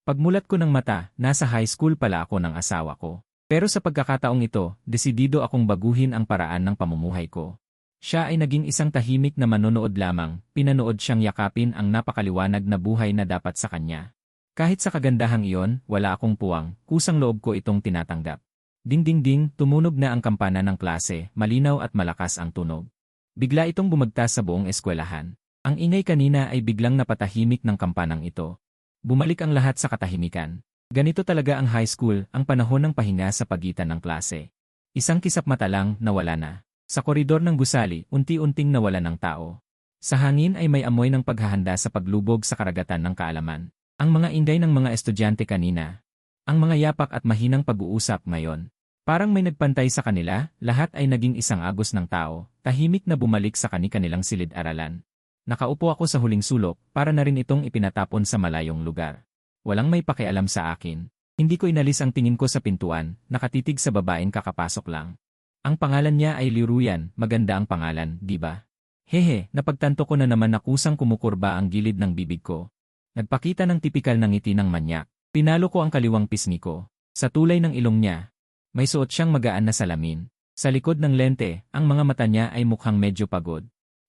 Pagmulat ko ng mata, nasa high school pala ako ng asawa ko. Pero sa pagkakataong ito, desidido akong baguhin ang paraan ng pamumuhay ko. Siya ay naging isang tahimik na manonood lamang, pinanood siyang yakapin ang napakaliwanag na buhay na dapat sa kanya. Kahit sa kagandahang iyon, wala akong puwang, kusang loob ko itong tinatanggap. Ding ding ding, tumunog na ang kampana ng klase, malinaw at malakas ang tunog. Bigla itong bumagtas sa buong eskwelahan. Ang ingay kanina ay biglang napatahimik ng kampanang ito. Bumalik ang lahat sa katahimikan. Ganito talaga ang high school, ang panahon ng pahinga sa pagitan ng klase. Isang kisap mata lang, nawala na. Sa koridor ng gusali, unti-unting nawala ng tao. Sa hangin ay may amoy ng paghahanda sa paglubog sa karagatan ng kaalaman. Ang mga inday ng mga estudyante kanina. Ang mga yapak at mahinang pag-uusap ngayon. Parang may nagpantay sa kanila, lahat ay naging isang agos ng tao, tahimik na bumalik sa kani-kanilang silid-aralan. Nakaupo ako sa huling sulok, para na rin itong ipinatapon sa malayong lugar. Walang may pakialam sa akin. Hindi ko inalis ang tingin ko sa pintuan, nakatitig sa babaeng kakapasok lang. Ang pangalan niya ay Liruyan, maganda ang pangalan, di ba? Hehe, napagtanto ko na naman na kusang kumukurba ang gilid ng bibig ko. Nagpakita ng tipikal na ngiti ng manyak. Pinalo ko ang kaliwang pisngi ko. Sa tulay ng ilong niya, may suot siyang magaan na salamin. Sa likod ng lente, ang mga mata niya ay mukhang medyo pagod.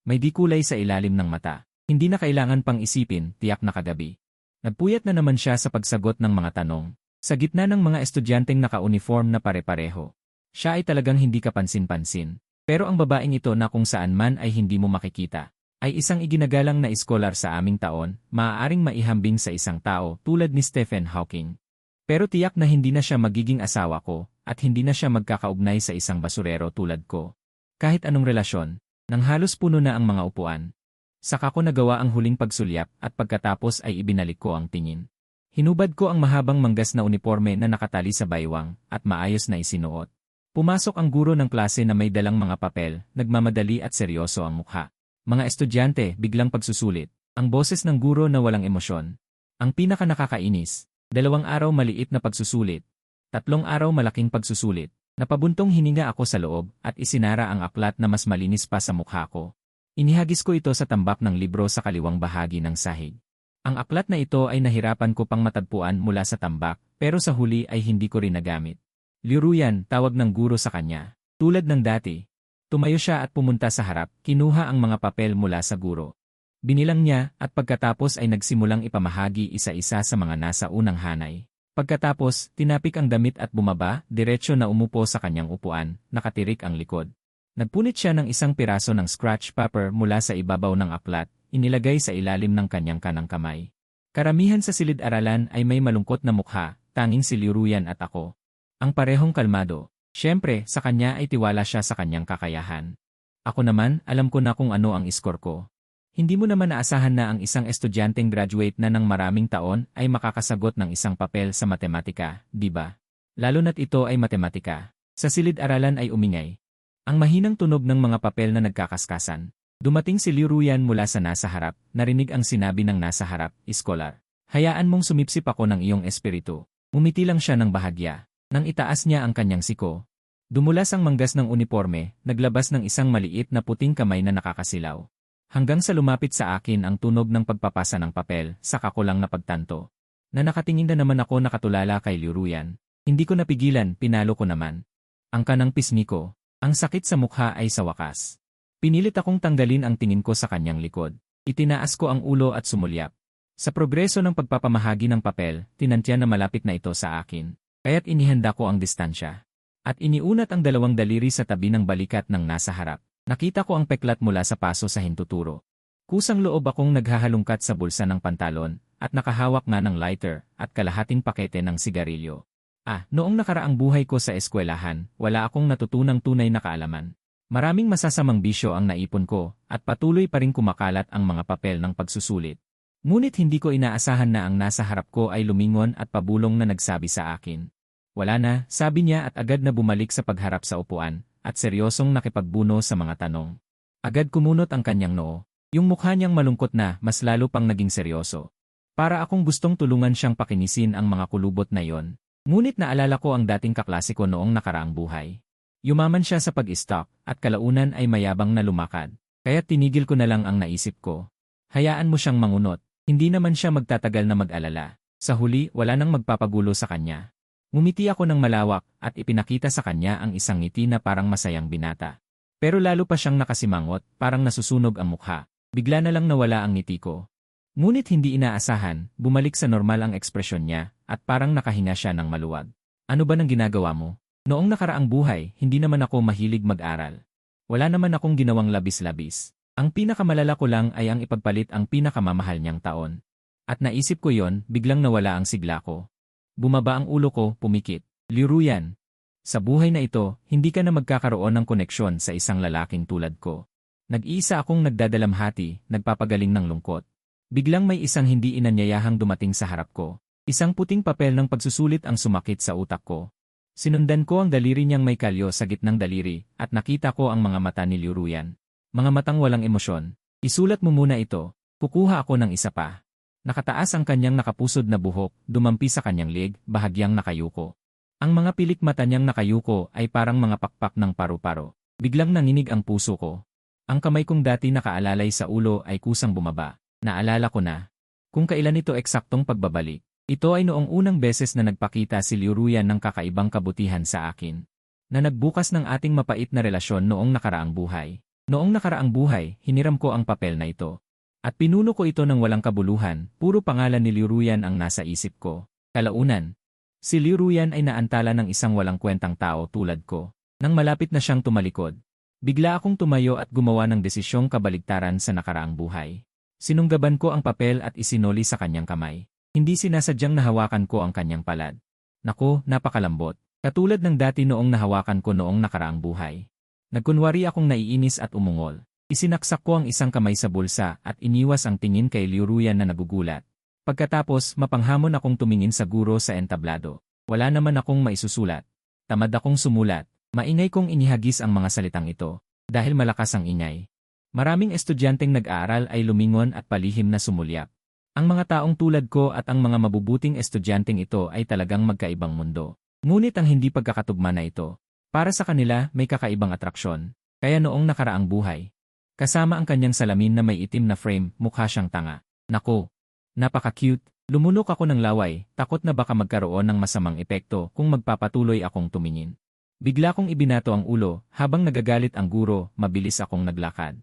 May di kulay sa ilalim ng mata. Hindi na kailangan pang isipin, tiyak na kagabi. Nagpuyat na naman siya sa pagsagot ng mga tanong. Sa gitna ng mga estudyanteng naka-uniform na pare-pareho. Siya ay talagang hindi kapansin-pansin. Pero ang babaeng ito na kung saan man ay hindi mo makikita, ay isang iginagalang na iskolar sa aming taon, maaaring maihambing sa isang tao tulad ni Stephen Hawking. Pero tiyak na hindi na siya magiging asawa ko, at hindi na siya magkakaugnay sa isang basurero tulad ko. Kahit anong relasyon, nang halos puno na ang mga upuan. Saka ko nagawa ang huling pagsulyap at pagkatapos ay ibinalik ko ang tingin. Hinubad ko ang mahabang manggas na uniforme na nakatali sa baywang at maayos na isinuot. Pumasok ang guro ng klase na may dalang mga papel, nagmamadali at seryoso ang mukha. Mga estudyante, biglang pagsusulit. Ang boses ng guro na walang emosyon. Ang pinaka nakakainis, 2 araw maliit na pagsusulit. 3 araw malaking pagsusulit. Napabuntong hininga ako sa loob at isinara ang aklat na mas malinis pa sa mukha ko. Inihagis ko ito sa tambak ng libro sa kaliwang bahagi ng sahig. Ang aklat na ito ay nahirapan ko pang matagpuan mula sa tambak, pero sa huli ay hindi ko rin nagamit. Liruyan, tawag ng guro sa kanya. Tulad ng dati. Tumayo siya at pumunta sa harap, kinuha ang mga papel mula sa guro. Binilang niya at pagkatapos ay nagsimulang ipamahagi isa-isa sa mga nasa unang hanay. Pagkatapos, tinapik ang damit at bumaba, diretsyo na umupo sa kanyang upuan, nakatirik ang likod. Nagpunit siya ng isang piraso ng scratch paper mula sa ibabaw ng aklat, inilagay sa ilalim ng kanyang kanang kamay. Karamihan sa silid-aralan ay may malungkot na mukha, tanging si Liruyan at ako. Ang parehong kalmado. Siyempre, sa kanya ay tiwala siya sa kanyang kakayahan. Ako naman, alam ko na kung ano ang iskor ko. Hindi mo naman naasahan na ang isang estudyanteng graduate na ng maraming taon ay makakasagot ng isang papel sa matematika, di ba? Lalo na't ito ay matematika. Sa silid-aralan ay umingay. Ang mahinang tunog ng mga papel na nagkakaskasan. Dumating si Liruyan mula sa nasa harap, narinig ang sinabi ng nasa harap, "Iskolar, hayaan mong sumipsip ako ng iyong espiritu." Umiti lang siya ng bahagya. Nang itaas niya ang kanyang siko. Dumulas ang manggas ng uniforme, naglabas ng isang maliit na puting kamay na nakakasilaw. Hanggang sa lumapit sa akin ang tunog ng pagpapasa ng papel, saka ko lang napagtanto. Na nakatingin na naman ako nakatulala kay Liruyan. Hindi ko napigilan, pinalo ko naman. Ang kanang pisngi ko. Ang sakit sa mukha ay sa wakas. Pinilit akong tanggalin ang tingin ko sa kanyang likod. Itinaas ko ang ulo at sumulyap. Sa progreso ng pagpapamahagi ng papel, tinantya na malapit na ito sa akin. Kaya't inihanda ko ang distansya. At iniunat ang 2 daliri sa tabi ng balikat ng nasa harap. Nakita ko ang peklat mula sa paso sa hintuturo. Kusang loob akong naghahalungkat sa bulsa ng pantalon, at nakahawak nga ng lighter, at kalahating pakete ng sigarilyo. Noong nakaraang buhay ko sa eskwelahan, wala akong natutunang tunay na kaalaman. Maraming masasamang bisyo ang naipon ko, at patuloy pa rin kumakalat ang mga papel ng pagsusulit. Ngunit hindi ko inaasahan na ang nasa harap ko ay lumingon at pabulong na nagsabi sa akin. Wala na, sabi niya at agad na bumalik sa pagharap sa upuan, at seryosong nakipagbuno sa mga tanong. Agad kumunot ang kanyang noo. Yung mukha niyang malungkot na, mas lalo pang naging seryoso. Para akong gustong tulungan siyang pakinisin ang mga kulubot na yon. Ngunit naalala ko ang dating kaklase ko noong nakaraang buhay. Yumaman siya sa pag-stock, at kalaunan ay mayabang na lumakad. Kaya tinigil ko na lang ang naisip ko. Hayaan mo siyang mangunot. Hindi naman siya magtatagal na mag-alala. Sa huli, wala nang magpapagulo sa kanya. Ngumiti ako ng malawak at ipinakita sa kanya ang isang ngiti na parang masayang binata. Pero lalo pa siyang nakasimangot, parang nasusunog ang mukha. Bigla na lang nawala ang ngiti ko. Ngunit hindi inaasahan, bumalik sa normal ang ekspresyon niya at parang nakahinga siya ng maluwag. Ano ba nang ginagawa mo? Noong nakaraang buhay, hindi naman ako mahilig mag-aral. Wala naman akong ginawang labis-labis. Ang pinakamalala ko lang ay ang ipagpalit ang pinakamamahal niyang taon. At naisip ko yon, biglang nawala ang sigla ko. Bumaba ang ulo ko, pumikit. Liru yan. Sa buhay na ito, hindi ka na magkakaroon ng koneksyon sa isang lalaking tulad ko. Nag-iisa akong nagdadalamhati, nagpapagaling ng lungkot. Biglang may isang hindi inanyayahang dumating sa harap ko. Isang puting papel ng pagsusulit ang sumakit sa utak ko. Sinundan ko ang daliri niyang may kalyo sa gitnang daliri at nakita ko ang mga mata ni Liru yan. Mga matang walang emosyon. Isulat mo muna ito. Kukuha ako ng isa pa. Nakataas ang kanyang nakapusod na buhok, dumampi sa kanyang leg, bahagyang nakayuko. Ang mga pilik mata niyang nakayuko ay parang mga pakpak ng paru-paro. Biglang nanginig ang puso ko. Ang kamay kong dati nakaalalay sa ulo ay kusang bumaba. Naalala ko na. Kung kailan ito eksaktong pagbabalik. Ito ay noong unang beses na nagpakita si Liru yan ng kakaibang kabutihan sa akin. Na nagbukas ng ating mapait na relasyon noong nakaraang buhay. Noong nakaraang buhay, hiniram ko ang papel na ito. At pinuno ko ito ng walang kabuluhan, puro pangalan ni Liru yan ang nasa isip ko. Kalaunan, si Liru yan ay naantala ng isang walang kwentang tao tulad ko. Nang malapit na siyang tumalikod, bigla akong tumayo at gumawa ng desisyong kabaligtaran sa nakaraang buhay. Sinunggaban ko ang papel at isinoli sa kanyang kamay. Hindi sinasadyang nahawakan ko ang kanyang palad. Naku, napakalambot. Katulad ng dati noong nahawakan ko noong nakaraang buhay. Nagkunwari akong naiinis at umungol. Isinaksak ko ang isang kamay sa bulsa at iniwas ang tingin kay Liru yan na nagugulat. Pagkatapos, mapanghamon akong tumingin sa guro sa entablado. Wala naman akong maisusulat. Tamad akong sumulat. Maingay kong inihagis ang mga salitang ito. Dahil malakas ang ingay. Maraming estudyanteng nag-aaral ay lumingon at palihim na sumulyap. Ang mga taong tulad ko at ang mga mabubuting estudyanteng ito ay talagang magkaibang mundo. Ngunit ang hindi pagkakatugma na ito, para sa kanila may kakaibang atraksyon. Kaya noong nakaraang buhay, kasama ang kanyang salamin na may itim na frame, mukha siyang tanga. Naku, napaka-cute. Lumunok ako ng laway, takot na baka magkaroon ng masamang epekto kung magpapatuloy akong tumingin. Bigla kong ibinato ang ulo, habang nagagalit ang guro, mabilis akong naglakad.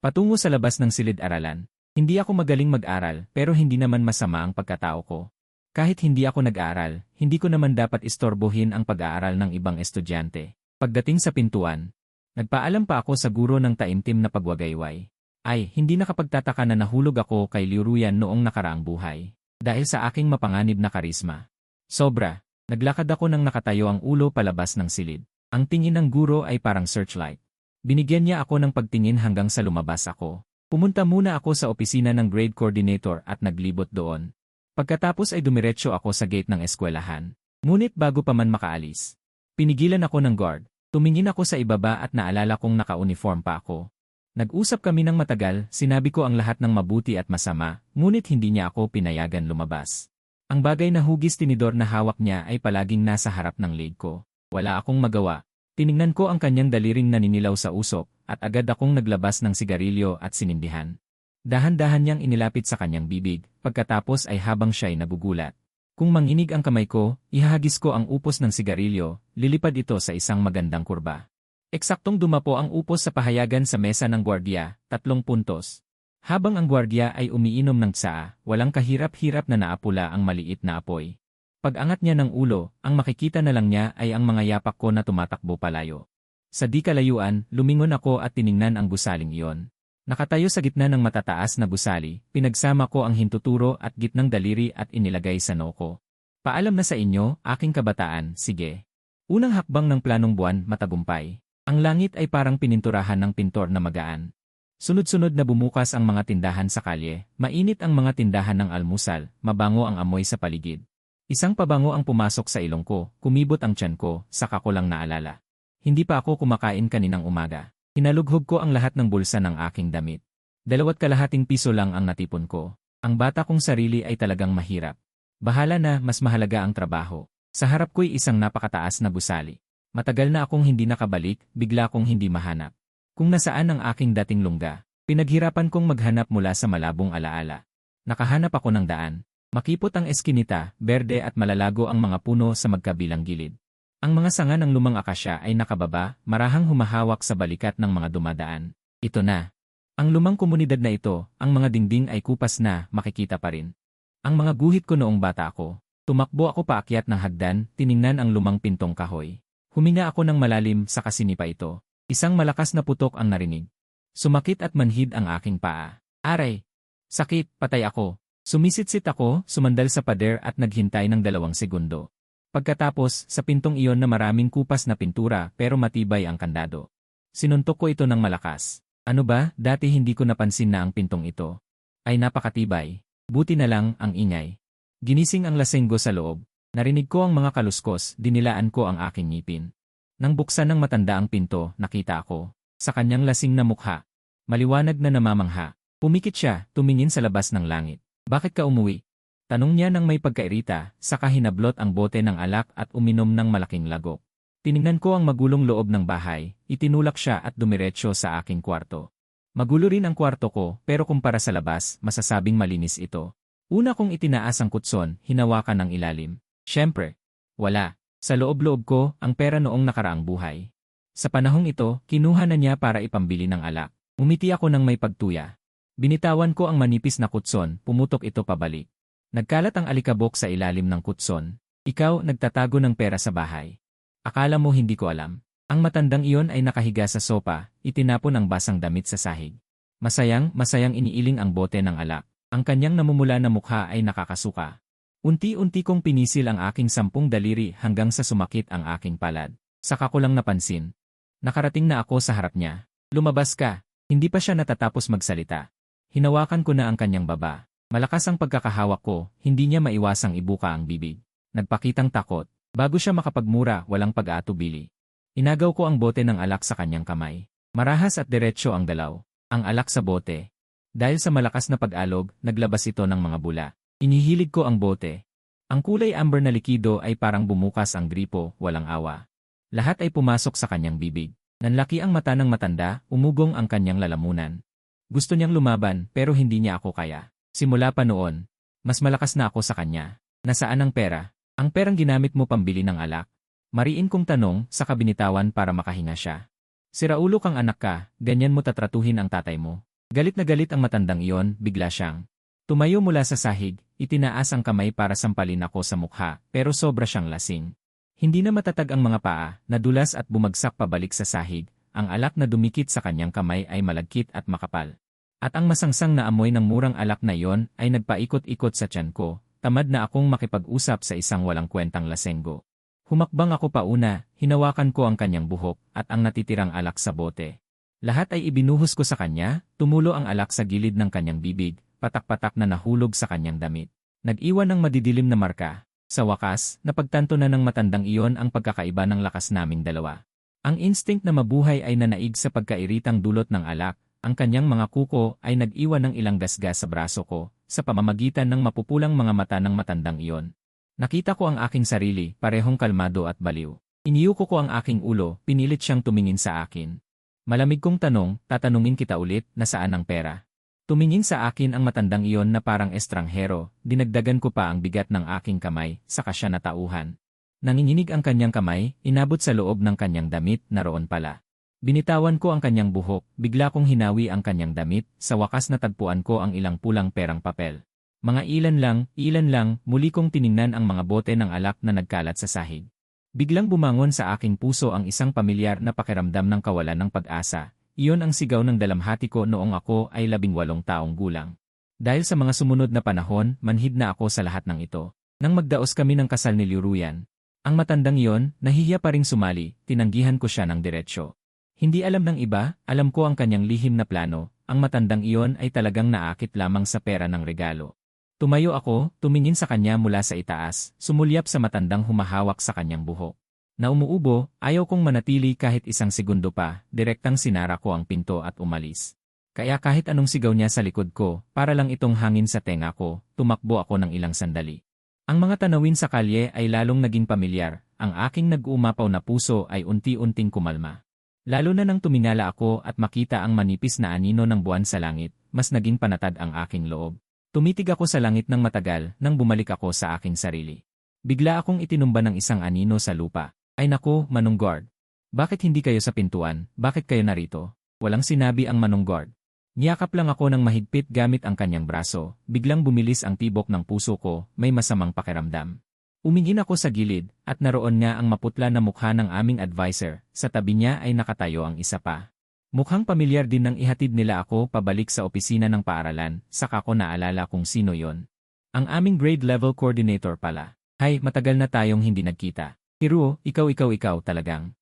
Patungo sa labas ng silid-aralan. Hindi ako magaling mag-aral, pero hindi naman masama ang pagkatao ko. Kahit hindi ako nag-aaral, hindi ko naman dapat istorbohin ang pag-aaral ng ibang estudyante. Pagdating sa pintuan, nagpaalam pa ako sa guro ng taimtim na pagwagayway. Ay, hindi nakapagtataka na nahulog ako kay Liru yan noong nakaraang buhay. Dahil sa aking mapanganib na karisma. Sobra, naglakad ako nang nakatayo ang ulo palabas ng silid. Ang tingin ng guro ay parang searchlight. Binigyan niya ako ng pagtingin hanggang sa lumabas ako. Pumunta muna ako sa opisina ng grade coordinator at naglibot doon. Pagkatapos ay dumiretso ako sa gate ng eskwelahan. Ngunit bago pa man makaalis, pinigilan ako ng guard. Tumingin ako sa ibaba at naalala kong naka-uniform pa ako. Nag-usap kami ng matagal, sinabi ko ang lahat ng mabuti at masama, ngunit hindi niya ako pinayagan lumabas. Ang bagay na hugis tinidor na hawak niya ay palaging nasa harap ng leg ko. Wala akong magawa. Tiningnan ko ang kanyang daliring naninilaw sa usok at agad akong naglabas ng sigarilyo at sinindihan. Dahan-dahan niyang inilapit sa kanyang bibig, pagkatapos ay habang siya'y nagugulat. Kung manginig ang kamay ko, ihahagis ko ang upos ng sigarilyo, lilipad ito sa isang magandang kurba. Eksaktong dumapo ang upos sa pahayagan sa mesa ng gwardiya, 3 puntos. Habang ang gwardiya ay umiinom ng tsaa, walang kahirap-hirap na naapula ang maliit na apoy. Pag-angat niya ng ulo, ang makikita na lang niya ay ang mga yapak ko na tumatakbo palayo. Sa di kalayuan, lumingon ako at tiningnan ang gusaling iyon. Nakatayo sa gitna ng matataas na gusali, pinagsama ko ang hintuturo at gitnang daliri at inilagay sa noo ko. Paalam na sa inyo, aking kabataan, sige. Unang hakbang ng planong buwan, matagumpay. Ang langit ay parang pininturahan ng pintor na magaan. Sunod-sunod na bumukas ang mga tindahan sa kalye, mainit ang mga tindahan ng almusal, mabango ang amoy sa paligid. Isang pabango ang pumasok sa ilong ko, kumibot ang tiyan ko, saka ko lang naalala. Hindi pa ako kumakain kaninang umaga. Hinalughog ko ang lahat ng bulsa ng aking damit. 2.5 piso lang ang natipon ko. Ang bata kong sarili ay talagang mahirap. Bahala na, mas mahalaga ang trabaho. Sa harap ko'y isang napakataas na gusali. Matagal na akong hindi nakabalik, bigla kong hindi mahanap. Kung nasaan ang aking dating lungga, pinaghirapan kong maghanap mula sa malabong alaala. Nakahanap ako ng daan. Makipot ang eskinita, berde at malalago ang mga puno sa magkabilang gilid. Ang mga sanga ng lumang akasya ay nakababa, marahang humahawak sa balikat ng mga dumadaan. Ito na. Ang lumang komunidad na ito, ang mga dingding ay kupas na, makikita pa rin. Ang mga guhit ko noong bata ako. Tumakbo ako paakyat ng hagdan, tiningnan ang lumang pintong kahoy. Huminga ako ng malalim sa kasinipa ito. Isang malakas na putok ang narinig. Sumakit at manhid ang aking paa. Aray! Sakit, patay ako. Sumisitsit ako, sumandal sa pader at naghintay ng 2 segundo. Pagkatapos, sa pintong iyon na maraming kupas na pintura pero matibay ang kandado. Sinuntok ko ito ng malakas. Ano ba, dati hindi ko napansin na ang pintong ito ay napakatibay. Buti na lang ang ingay. Ginising ang lasenggo sa loob. Narinig ko ang mga kaluskos, dinilaan ko ang aking ngipin. Nang buksan ng matanda ang pinto, nakita ako sa kanyang lasing na mukha. Maliwanag na namamangha. Pumikit siya, tumingin sa labas ng langit. Bakit ka umuwi? Tanong niya nang may pagkairita, saka hinablot ang bote ng alak at uminom ng malaking lagok. Tiningnan ko ang magulong loob ng bahay, itinulak siya at dumiretso sa aking kwarto. Magulo rin ang kwarto ko, pero kumpara sa labas, masasabing malinis ito. Una kong itinaas ang kutson, hinawakan ng ilalim. Siyempre, wala. Sa loob-loob ko, ang pera noong nakaraang buhay. Sa panahong ito, kinuha na niya para ipambili ng alak. Umiti ako ng may pagtuya. Binitawan ko ang manipis na kutson, pumutok ito pabalik. Nagkalat ang alikabok sa ilalim ng kutson. Ikaw, nagtatago ng pera sa bahay. Akala mo hindi ko alam. Ang matandang iyon ay nakahiga sa sopa, itinapon ang basang damit sa sahig. Masayang iniiling ang bote ng alak. Ang kanyang namumula na mukha ay nakakasuka. Unti-unti kong pinisil ang aking 10 daliri hanggang sa sumakit ang aking palad. Saka ko lang napansin. Nakarating na ako sa harap niya. Lumabas ka. Hindi pa siya natatapos magsalita. Hinawakan ko na ang kanyang baba. Malakas ang pagkakahawak ko, hindi niya maiwasang ibuka ang bibig. Nagpakitang takot. Bago siya makapagmura, walang pag-aatubili. Inagaw ko ang bote ng alak sa kanyang kamay. Marahas at diretsyo ang dalaw. Ang alak sa bote. Dahil sa malakas na pag-alog, naglabas ito ng mga bula. Inihilig ko ang bote. Ang kulay amber na likido ay parang bumukas ang gripo, walang awa. Lahat ay pumasok sa kanyang bibig. Nanlaki ang mata ng matanda, umugong ang kanyang lalamunan. Gusto niyang lumaban pero hindi niya ako kaya. Simula pa noon, mas malakas na ako sa kanya. Nasaan ang pera? Ang perang ginamit mo pambili ng alak? Mariin kong tanong sa kabinitawan para makahinga siya. Siraulo kang anak ka, ganyan mo tatratuhin ang tatay mo. Galit na galit ang matandang iyon, bigla siyang tumayo mula sa sahig, itinaas ang kamay para sampalin ako sa mukha, pero sobra siyang lasing. Hindi na matatag ang mga paa, nadulas at bumagsak pabalik sa sahig, ang alak na dumikit sa kanyang kamay ay malagkit at makapal. At ang masangsang na amoy ng murang alak na iyon ay nagpaikot-ikot sa tiyan ko, tamad na akong makipag-usap sa isang walang kwentang lasenggo. Humakbang ako pauna, hinawakan ko ang kanyang buhok at ang natitirang alak sa bote. Lahat ay ibinuhos ko sa kanya, tumulo ang alak sa gilid ng kanyang bibig, patak-patak na nahulog sa kanyang damit. Nag-iwan ng madidilim na marka. Sa wakas, napagtanto na ng matandang iyon ang pagkakaiba ng lakas naming dalawa. Ang instinct na mabuhay ay nanaig sa pagkairitang dulot ng alak, ang kanyang mga kuko ay nag-iwan ng ilang gasgas sa braso ko, sa pamamagitan ng mapupulang mga mata ng matandang iyon. Nakita ko ang aking sarili, parehong kalmado at baliw. Iniyuko ko ang aking ulo, pinilit siyang tumingin sa akin. Malamig kong tanong, tatanungin kita ulit, nasaan ang pera? Tumingin sa akin ang matandang iyon na parang estranghero, dinagdagan ko pa ang bigat ng aking kamay, saka siya natauhan. Nanginginig ang kanyang kamay, inabot sa loob ng kanyang damit, naroon pala. Binitawan ko ang kanyang buhok, bigla kong hinawi ang kanyang damit, sa wakas natagpuan ko ang ilang pulang perang papel. Mga ilan lang, muli kong tiningnan ang mga bote ng alak na nagkalat sa sahig. Biglang bumangon sa aking puso ang isang pamilyar na pakiramdam ng kawalan ng pag-asa. Iyon ang sigaw ng dalamhati ko noong ako ay 18 taong gulang. Dahil sa mga sumunod na panahon, manhid na ako sa lahat ng ito. Nang magdaos kami ng kasal ni Liruyan, ang matandang iyon, nahihiya pa ring sumali, tinanggihan ko siya ng diretsyo. Hindi alam ng iba, alam ko ang kanyang lihim na plano, ang matandang iyon ay talagang naakit lamang sa pera ng regalo. Tumayo ako, tumingin sa kanya mula sa itaas, sumulyap sa matandang humahawak sa kanyang buhok. Na umuubo, ayaw kong manatili kahit isang segundo pa, direktang sinara ko ang pinto at umalis. Kaya kahit anong sigaw niya sa likod ko, para lang itong hangin sa tenga ko, tumakbo ako ng ilang sandali. Ang mga tanawin sa kalye ay lalong naging pamilyar, ang aking nag-uumapaw na puso ay unti-unting kumalma. Lalo na nang tumingala ako at makita ang manipis na anino ng buwan sa langit, mas naging panatag ang aking loob. Tumitig ako sa langit ng matagal nang bumalik ako sa aking sarili. Bigla akong itinumba ng isang anino sa lupa. Ay naku, Manong Guard. Bakit hindi kayo sa pintuan? Bakit kayo narito? Walang sinabi ang Manong Guard. Niyakap lang ako ng mahigpit gamit ang kanyang braso. Biglang bumilis ang tibok ng puso ko, may masamang pakiramdam. Umingin ako sa gilid, at naroon nga ang maputla na mukha ng aming advisor. Sa tabi niya ay nakatayo ang isa pa. Mukhang pamilyar din nang ihatid nila ako pabalik sa opisina ng paaralan, saka ko naalala kung sino yon. Ang aming grade level coordinator pala. Hay, matagal na tayong hindi nagkita. Hiruo, ikaw talagang.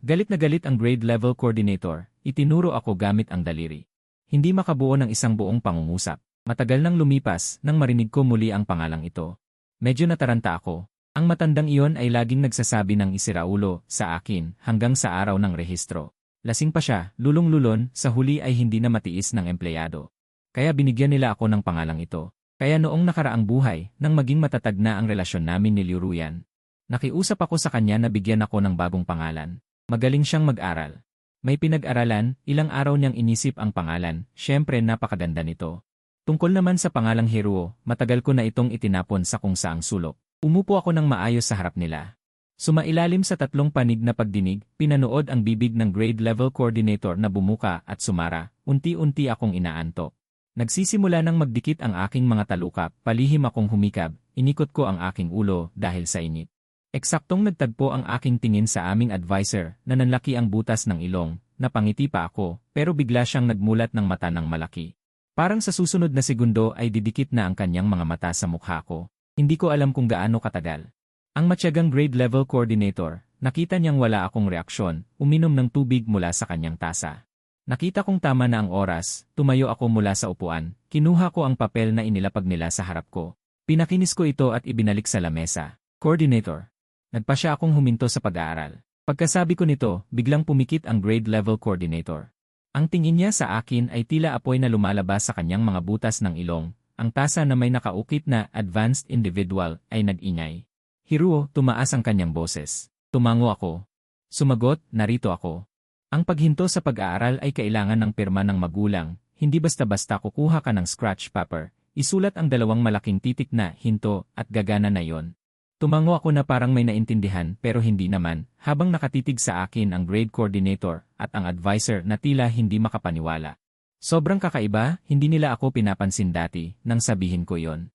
Galit na galit ang grade level coordinator. Itinuro ako gamit ang daliri. Hindi makabuo ng isang buong pangungusap. Matagal nang lumipas nang marinig ko muli ang pangalang ito. Medyo nataranta ako. Ang matandang iyon ay laging nagsasabi ng isiraulo sa akin hanggang sa araw ng rehistro. Lasing pa siya, lulong-lulon, sa huli ay hindi na matiis ng empleyado. Kaya binigyan nila ako ng pangalang ito. Kaya noong nakaraang buhay, nang maging matatag na ang relasyon namin ni Liu Ruyan, nakiusap ako sa kanya na bigyan ako ng bagong pangalan. Magaling siyang mag-aral. May pinag-aralan, ilang araw niyang inisip ang pangalan, syempre napakaganda nito. Tungkol naman sa pangalang Hiruo, matagal ko na itong itinapon sa kung saang sulok. Umupo ako ng maayos sa harap nila. Sumailalim sa 3 panig na pagdinig, pinanood ang bibig ng grade level coordinator na bumuka at sumara, unti-unti akong inaantok. Nagsisimula nang magdikit ang aking mga talukap, palihim akong humikab, inikot ko ang aking ulo dahil sa init. Eksaktong nagtagpo ang aking tingin sa aming advisor na nanlaki ang butas ng ilong, napangiti pa ako, pero bigla siyang nagmulat ng mata ng malaki. Parang sa susunod na segundo ay didikit na ang kanyang mga mata sa mukha ko. Hindi ko alam kung gaano katagal. Ang matyagang grade level coordinator, nakita niyang wala akong reaksyon, uminom ng tubig mula sa kanyang tasa. Nakita kong tama na ang oras, tumayo ako mula sa upuan, kinuha ko ang papel na inilapag nila sa harap ko. Pinakinis ko ito at ibinalik sa lamesa. Coordinator. Nagpa siya akong huminto sa pag-aaral. Pagkasabi ko nito, biglang pumikit ang grade level coordinator. Ang tingin niya sa akin ay tila apoy na lumalabas sa kanyang mga butas ng ilong. Ang tasa na may nakaukit na advanced individual ay nag-ingay. Hiruo, tumaas ang kanyang boses. Tumango ako. Sumagot, narito ako. Ang paghinto sa pag-aaral ay kailangan ng pirma ng magulang, hindi basta-basta kukuha ka ng scratch paper, isulat ang 2 malaking titik na hinto at gagana na yon. Tumango ako na parang may naintindihan pero hindi naman, habang nakatitig sa akin ang grade coordinator at ang advisor na tila hindi makapaniwala. Sobrang kakaiba, hindi nila ako pinapansin dati nang sabihin ko yon.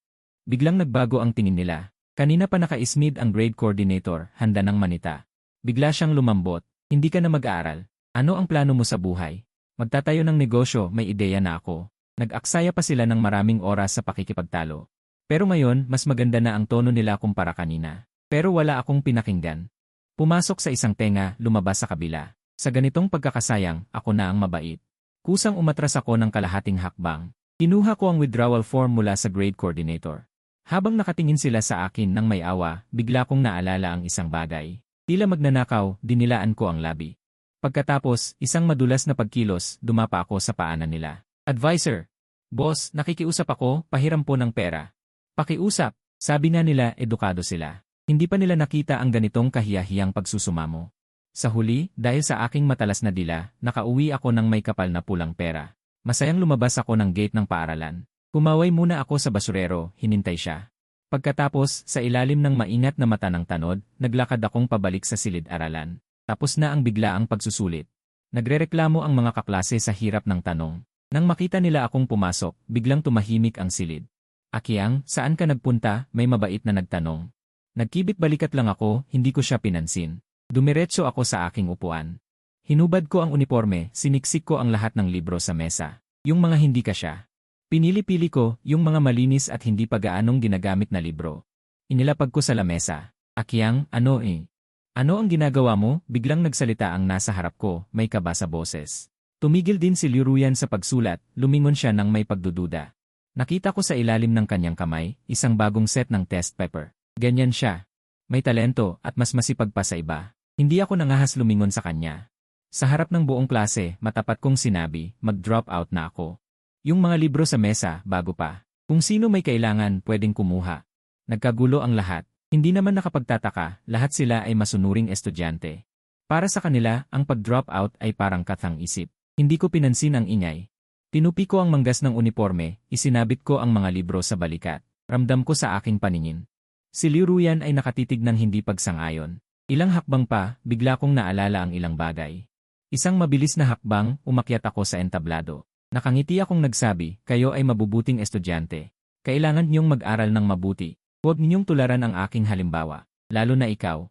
Biglang nagbago ang tingin nila. Kanina pa nakaismid ang grade coordinator, handa ng manita. Bigla siyang lumambot. Hindi ka na mag-aaral. Ano ang plano mo sa buhay? Magtatayo ng negosyo, may ideya na ako. Nag-aksaya pa sila ng maraming oras sa pakikipagtalo. Pero ngayon, mas maganda na ang tono nila kumpara kanina. Pero wala akong pinakinggan. Pumasok sa isang tenga, lumabas sa kabila. Sa ganitong pagkakasayang, ako na ang mabait. Kusang umatras ako ng kalahating hakbang. Kinuha ko ang withdrawal form mula sa grade coordinator. Habang nakatingin sila sa akin ng may awa, bigla kong naalala ang isang bagay. Tila magnanakaw, dinilaan ko ang labi. Pagkatapos, isang madulas na pagkilos, dumapa ako sa paanan nila. Advisor. Boss, nakikiusap ako, pahiram po ng pera. Pakiusap. Sabi nga nila, edukado sila. Hindi pa nila nakita ang ganitong kahiyahiyang pagsusumamo. Sa huli, dahil sa aking matalas na dila, nakauwi ako ng may kapal na pulang pera. Masayang lumabas ako ng gate ng paaralan. Kumaway muna ako sa basurero, hinintay siya. Pagkatapos, sa ilalim ng maingat na mata ng tanod, naglakad akong pabalik sa silid-aralan. Tapos na ang biglaang pagsusulit. Nagrereklamo ang mga kaklase sa hirap ng tanong. Nang makita nila akong pumasok, biglang tumahimik ang silid. Akiang, saan ka nagpunta? May mabait na nagtanong. Nagkibit balikat lang ako, hindi ko siya pinansin. Dumiretso ako sa aking upuan. Hinubad ko ang uniforme, siniksik ko ang lahat ng libro sa mesa. Yung mga hindi kasya. Pinili-pili ko, yung mga malinis at hindi pa gaanong ginagamit na libro. Inilapag ko sa lamesa. Akiang, ano eh? Ano ang ginagawa mo? Biglang nagsalita ang nasa harap ko, may kaba sa boses. Tumigil din si Liu Ruyan sa pagsulat, lumingon siya ng may pagdududa. Nakita ko sa ilalim ng kanyang kamay, isang bagong set ng test paper. Ganyan siya. May talento at mas masipag pa sa iba. Hindi ako nangahas lumingon sa kanya. Sa harap ng buong klase, matapat kong sinabi, mag-drop out na ako. Yung mga libro sa mesa, bago pa. Kung sino may kailangan, pwedeng kumuha. Nagkagulo ang lahat. Hindi naman nakapagtataka, lahat sila ay masunuring estudyante. Para sa kanila, ang pag-drop out ay parang kathang isip. Hindi ko pinansin ang ingay. Tinupi ko ang manggas ng uniforme, isinabit ko ang mga libro sa balikat. Ramdam ko sa aking paningin. Si Liu Ruyan ay nakatitig ng hindi pagsang-ayon. Ilang hakbang pa, bigla kong naalala ang ilang bagay. Isang mabilis na hakbang, umakyat ako sa entablado. Nakangiti akong nagsabi, kayo ay mabubuting estudyante. Kailangan niyong mag-aral ng mabuti. Huwag ninyong tularan ang aking halimbawa. Lalo na ikaw.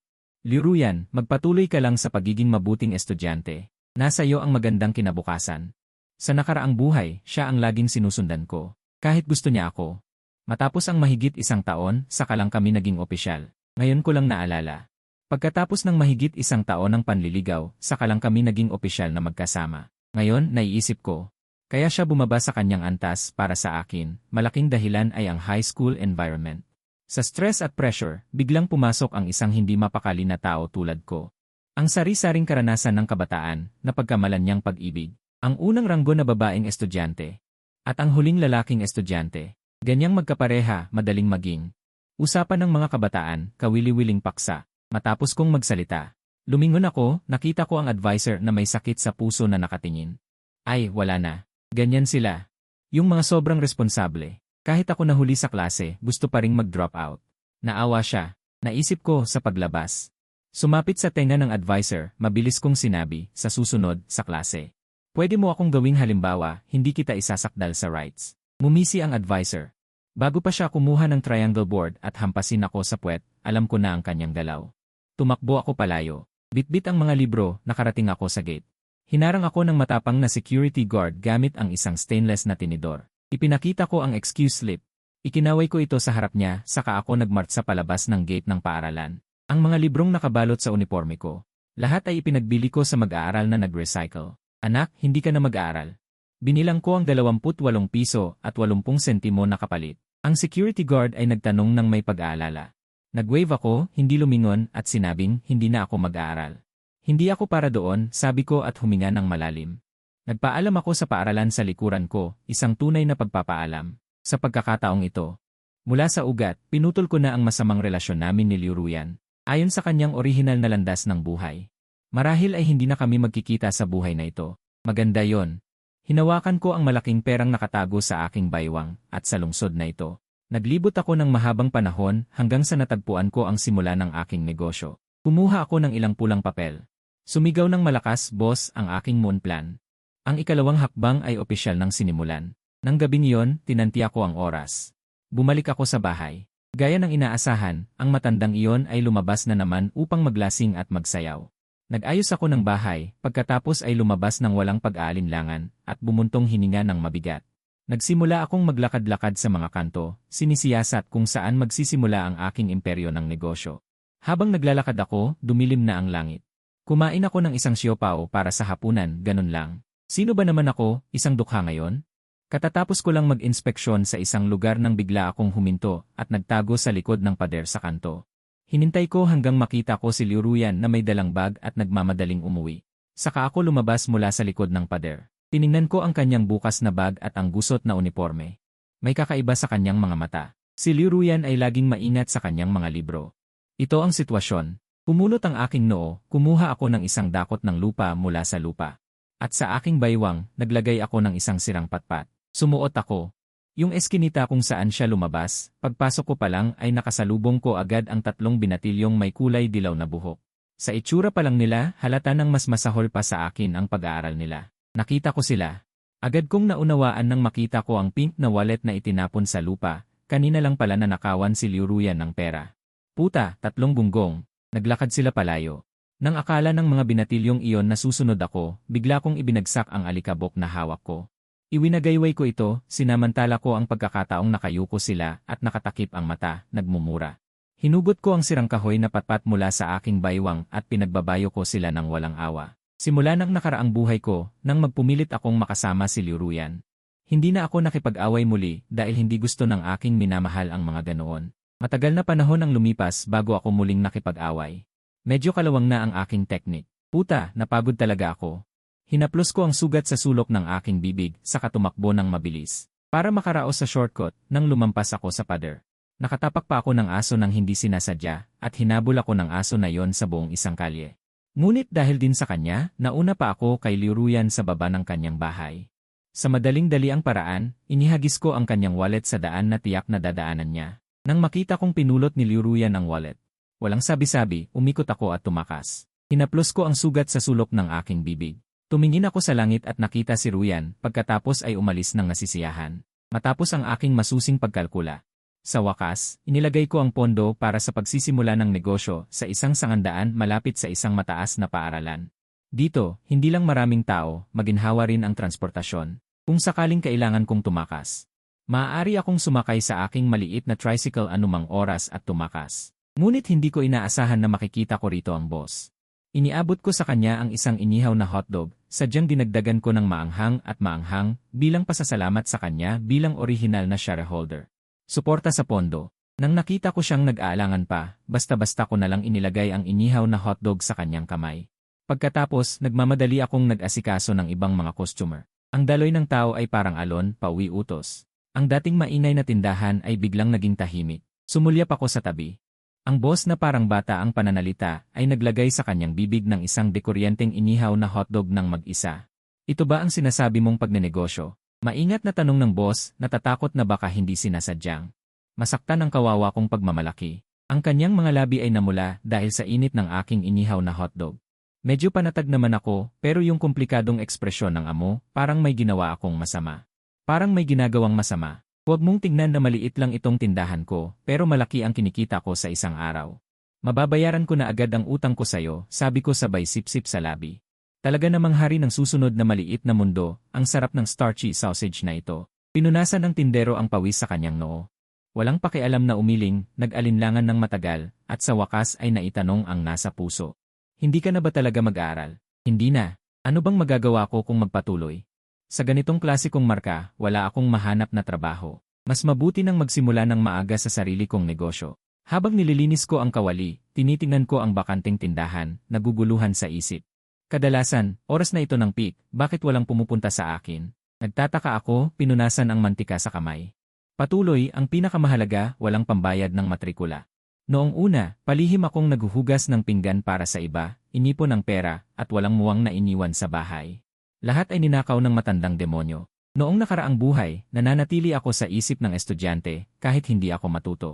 Liu Ruyan, magpatuloy ka lang sa pagiging mabuting estudyante. Nasa iyo ang magandang kinabukasan. Sa nakaraang buhay, siya ang laging sinusundan ko. Kahit gusto niya ako. Matapos ang mahigit 1 taon, saka lang kami naging opisyal. Ngayon ko lang naalala. Pagkatapos ng mahigit 1 taon ng panliligaw, saka lang kami naging opisyal na magkasama. Ngayon, naiisip ko. Kaya siya bumaba sa kanyang antas para sa akin, malaking dahilan ay ang high school environment. Sa stress at pressure, biglang pumasok ang isang hindi mapakali na tao tulad ko. Ang sari-saring karanasan ng kabataan, na pagkamalan niyang pag-ibig. Ang unang ranggo na babaeng estudyante. At ang huling lalaking estudyante. Ganyang magkapareha, madaling maging. Usapan ng mga kabataan, kawili-wiling paksa. Matapos kong magsalita. Lumingon ako, nakita ko ang advisor na may sakit sa puso na nakatingin. Ay, wala na. Ganyan sila. Yung mga sobrang responsable. Kahit ako nahuli sa klase, gusto pa ring mag-drop out. Naawa siya. Naisip ko sa paglabas. Sumapit sa tenga ng advisor, mabilis kong sinabi, sa susunod, sa klase. Pwede mo akong gawing halimbawa, hindi kita isasakdal sa rights. Mumisi ang advisor. Bago pa siya kumuha ng triangle board at hampasin ako sa puwet, alam ko na ang kanyang galaw. Tumakbo ako palayo. Bitbit ang mga libro, nakarating ako sa gate. Hinarang ako ng matapang na security guard gamit ang isang stainless na tinidor. Ipinakita ko ang excuse slip. Ikinaway ko ito sa harap niya, saka ako nagmarch sa palabas ng gate ng paaralan. Ang mga librong nakabalot sa uniforme ko. Lahat ay ipinagbili ko sa mag-aaral na nag-recycle. Anak, hindi ka na mag-aaral. Binilang ko ang 28 piso at 80 sentimo na kapalit. Ang security guard ay nagtanong ng may pag-aalala. Nag-wave ako, hindi lumingon at sinabing hindi na ako mag-aaral. Hindi ako para doon, sabi ko at huminga ng malalim. Nagpaalam ako sa paaralan sa likuran ko, isang tunay na pagpapaalam. Sa pagkakataong ito, mula sa ugat, pinutol ko na ang masamang relasyon namin ni Liu Ruyan, ayon sa kanyang orihinal na landas ng buhay. Marahil ay hindi na kami magkikita sa buhay na ito. Maganda yon. Hinawakan ko ang malaking perang nakatago sa aking baywang, at sa lungsod na ito. Naglibot ako ng mahabang panahon hanggang sa natagpuan ko ang simula ng aking negosyo. Kumuha ako ng ilang pulang papel. Sumigaw ng malakas, boss, ang aking moon plan. Ang ikalawang hakbang ay opisyal ng sinimulan. Nang gabing iyon, tinantiya ko ang oras. Bumalik ako sa bahay. Gaya ng inaasahan, ang matandang iyon ay lumabas na naman upang maglasing at magsayaw. Nag-ayos ako ng bahay, pagkatapos ay lumabas ng walang pag-aalinlangan at bumuntong hininga ng mabigat. Nagsimula akong maglakad-lakad sa mga kanto, sinisiyasat kung saan magsisimula ang aking imperyo ng negosyo. Habang naglalakad ako, dumilim na ang langit. Kumain ako ng isang siopaw para sa hapunan, ganun lang. Sino ba naman ako, isang dukha ngayon? Katatapos ko lang mag-inspeksyon sa isang lugar nang bigla akong huminto at nagtago sa likod ng pader sa kanto. Hinintay ko hanggang makita ko si Liu Ruyan na may dalang bag at nagmamadaling umuwi. Saka ako lumabas mula sa likod ng pader. Tiningnan ko ang kanyang bukas na bag at ang gusot na uniforme. May kakaiba sa kanyang mga mata. Si Liu Ruyan ay laging maingat sa kanyang mga libro. Ito ang sitwasyon. Pumulot ang aking noo, kumuha ako ng isang dakot ng lupa mula sa lupa. At sa aking baywang, naglagay ako ng isang sirang patpat. Sumuot ako. Yung eskinita kung saan siya lumabas, pagpasok ko pa lang ay nakasalubong ko agad ang 3 binatilyong may kulay dilaw na buhok. Sa itsura pa lang nila, halata nang mas masahol pa sa akin ang pag-aaral nila. Nakita ko sila. Agad kong naunawaan nang makita ko ang pink na wallet na itinapon sa lupa, kanina lang pala nanakawan si Liu Ruyan ng pera. Puta, 3 bunggong. Naglakad sila palayo. Nang akala ng mga binatilyong iyon na susunod ako, bigla kong ibinagsak ang alikabok na hawak ko. Iwinagayway ko ito, sinamantala ko ang pagkakataong nakayuko sila at nakatakip ang mata, nagmumura. Hinugot ko ang sirang kahoy na patpat mula sa aking baywang at pinagbabayo ko sila ng walang awa. Simula ng nakaraang buhay ko, nang magpumilit akong makasama si Liu Ruyan. Hindi na ako nakipag-away muli dahil hindi gusto ng aking minamahal ang mga ganoon. Matagal na panahon ang lumipas bago ako muling nakipag-away. Medyo kalawang na ang aking teknik. Puta, napagod talaga ako. Hinaplos ko ang sugat sa sulok ng aking bibig, saka tumakbo ng mabilis. Para makaraos sa shortcut, nang lumampas ako sa pader. Nakatapak pa ako ng aso nang hindi sinasadya, at hinabol ako ng aso na yon sa buong isang kalye. Ngunit dahil din sa kanya, nauna pa ako kay Liu Ruyan sa baba ng kanyang bahay. Sa madaling-dali ang paraan, inihagis ko ang kanyang wallet sa daan na tiyak na dadaanan niya. Nang makita kong pinulot ni Liu Ruyan ang wallet, walang sabi-sabi, umikot ako at tumakas. Hinaplos ko ang sugat sa sulok ng aking bibig. Tumingin ako sa langit at nakita si Ruyan, pagkatapos ay umalis ng nasisiyahan. Matapos ang aking masusing pagkalkula. Sa wakas, inilagay ko ang pondo para sa pagsisimula ng negosyo sa isang sangandaan malapit sa isang mataas na paaralan. Dito, hindi lang maraming tao, maginhawa rin ang transportasyon. Kung sakaling kailangan kong tumakas, maaari akong sumakay sa aking maliit na tricycle anumang oras at tumakas. Ngunit hindi ko inaasahan na makikita ko rito ang boss. Iniabot ko sa kanya ang isang inihaw na hotdog, sadyang dinagdagan ko ng maanghang at maanghang bilang pasasalamat sa kanya bilang orihinal na shareholder. Suporta sa pondo. Nang nakita ko siyang nag-aalangan pa, basta-basta ko nalang inilagay ang inihaw na hotdog sa kanyang kamay. Pagkatapos, nagmamadali akong nag-asikaso ng ibang mga customer. Ang daloy ng tao ay parang alon, pauwi utos. Ang dating maingay na tindahan ay biglang naging tahimik. Sumulyap ako sa tabi. Ang boss na parang bata ang pananalita ay naglagay sa kanyang bibig ng isang dekuryenteng inihaw na hotdog ng mag-isa. Ito ba ang sinasabi mong pagnenegosyo? Maingat na tanong ng boss, natatakot na baka hindi sinasadyang. Masaktan ang kawawa kong pagmamalaki. Ang kanyang mga labi ay namula dahil sa init ng aking inihaw na hotdog. Medyo panatag naman ako, pero yung komplikadong ekspresyon ng amo, parang may ginawa akong masama. Parang may ginagawang masama. Huwag mong tingnan na maliit lang itong tindahan ko, pero malaki ang kinikita ko sa isang araw. Mababayaran ko na agad ang utang ko sa'yo, sabi ko sabay sip-sip sa labi. Talaga namang hari ng susunod na maliit na mundo, ang sarap ng starchy sausage na ito. Pinunasan ng tindero ang pawis sa kanyang noo. Walang pakialam na umiling, nag-alinlangan ng matagal, at sa wakas ay naitanong ang nasa puso. Hindi ka na ba talaga mag-aaral? Hindi na. Ano bang magagawa ko kung magpatuloy? Sa ganitong klasikong marka, wala akong mahanap na trabaho. Mas mabuti nang magsimula ng maaga sa sarili kong negosyo. Habang nililinis ko ang kawali, tinitingnan ko ang bakanteng tindahan, naguguluhan sa isip. Kadalasan, oras na ito ng peak, bakit walang pumupunta sa akin? Nagtataka ako, pinunasan ang mantika sa kamay. Patuloy, ang pinakamahalaga, walang pambayad ng matrikula. Noong una, palihim akong naghuhugas ng pinggan para sa iba, inipon ng pera, at walang muwang na iniwan sa bahay. Lahat ay ninakaw ng matandang demonyo. Noong nakaraang buhay, nananatili ako sa isip ng estudyante, kahit hindi ako matuto.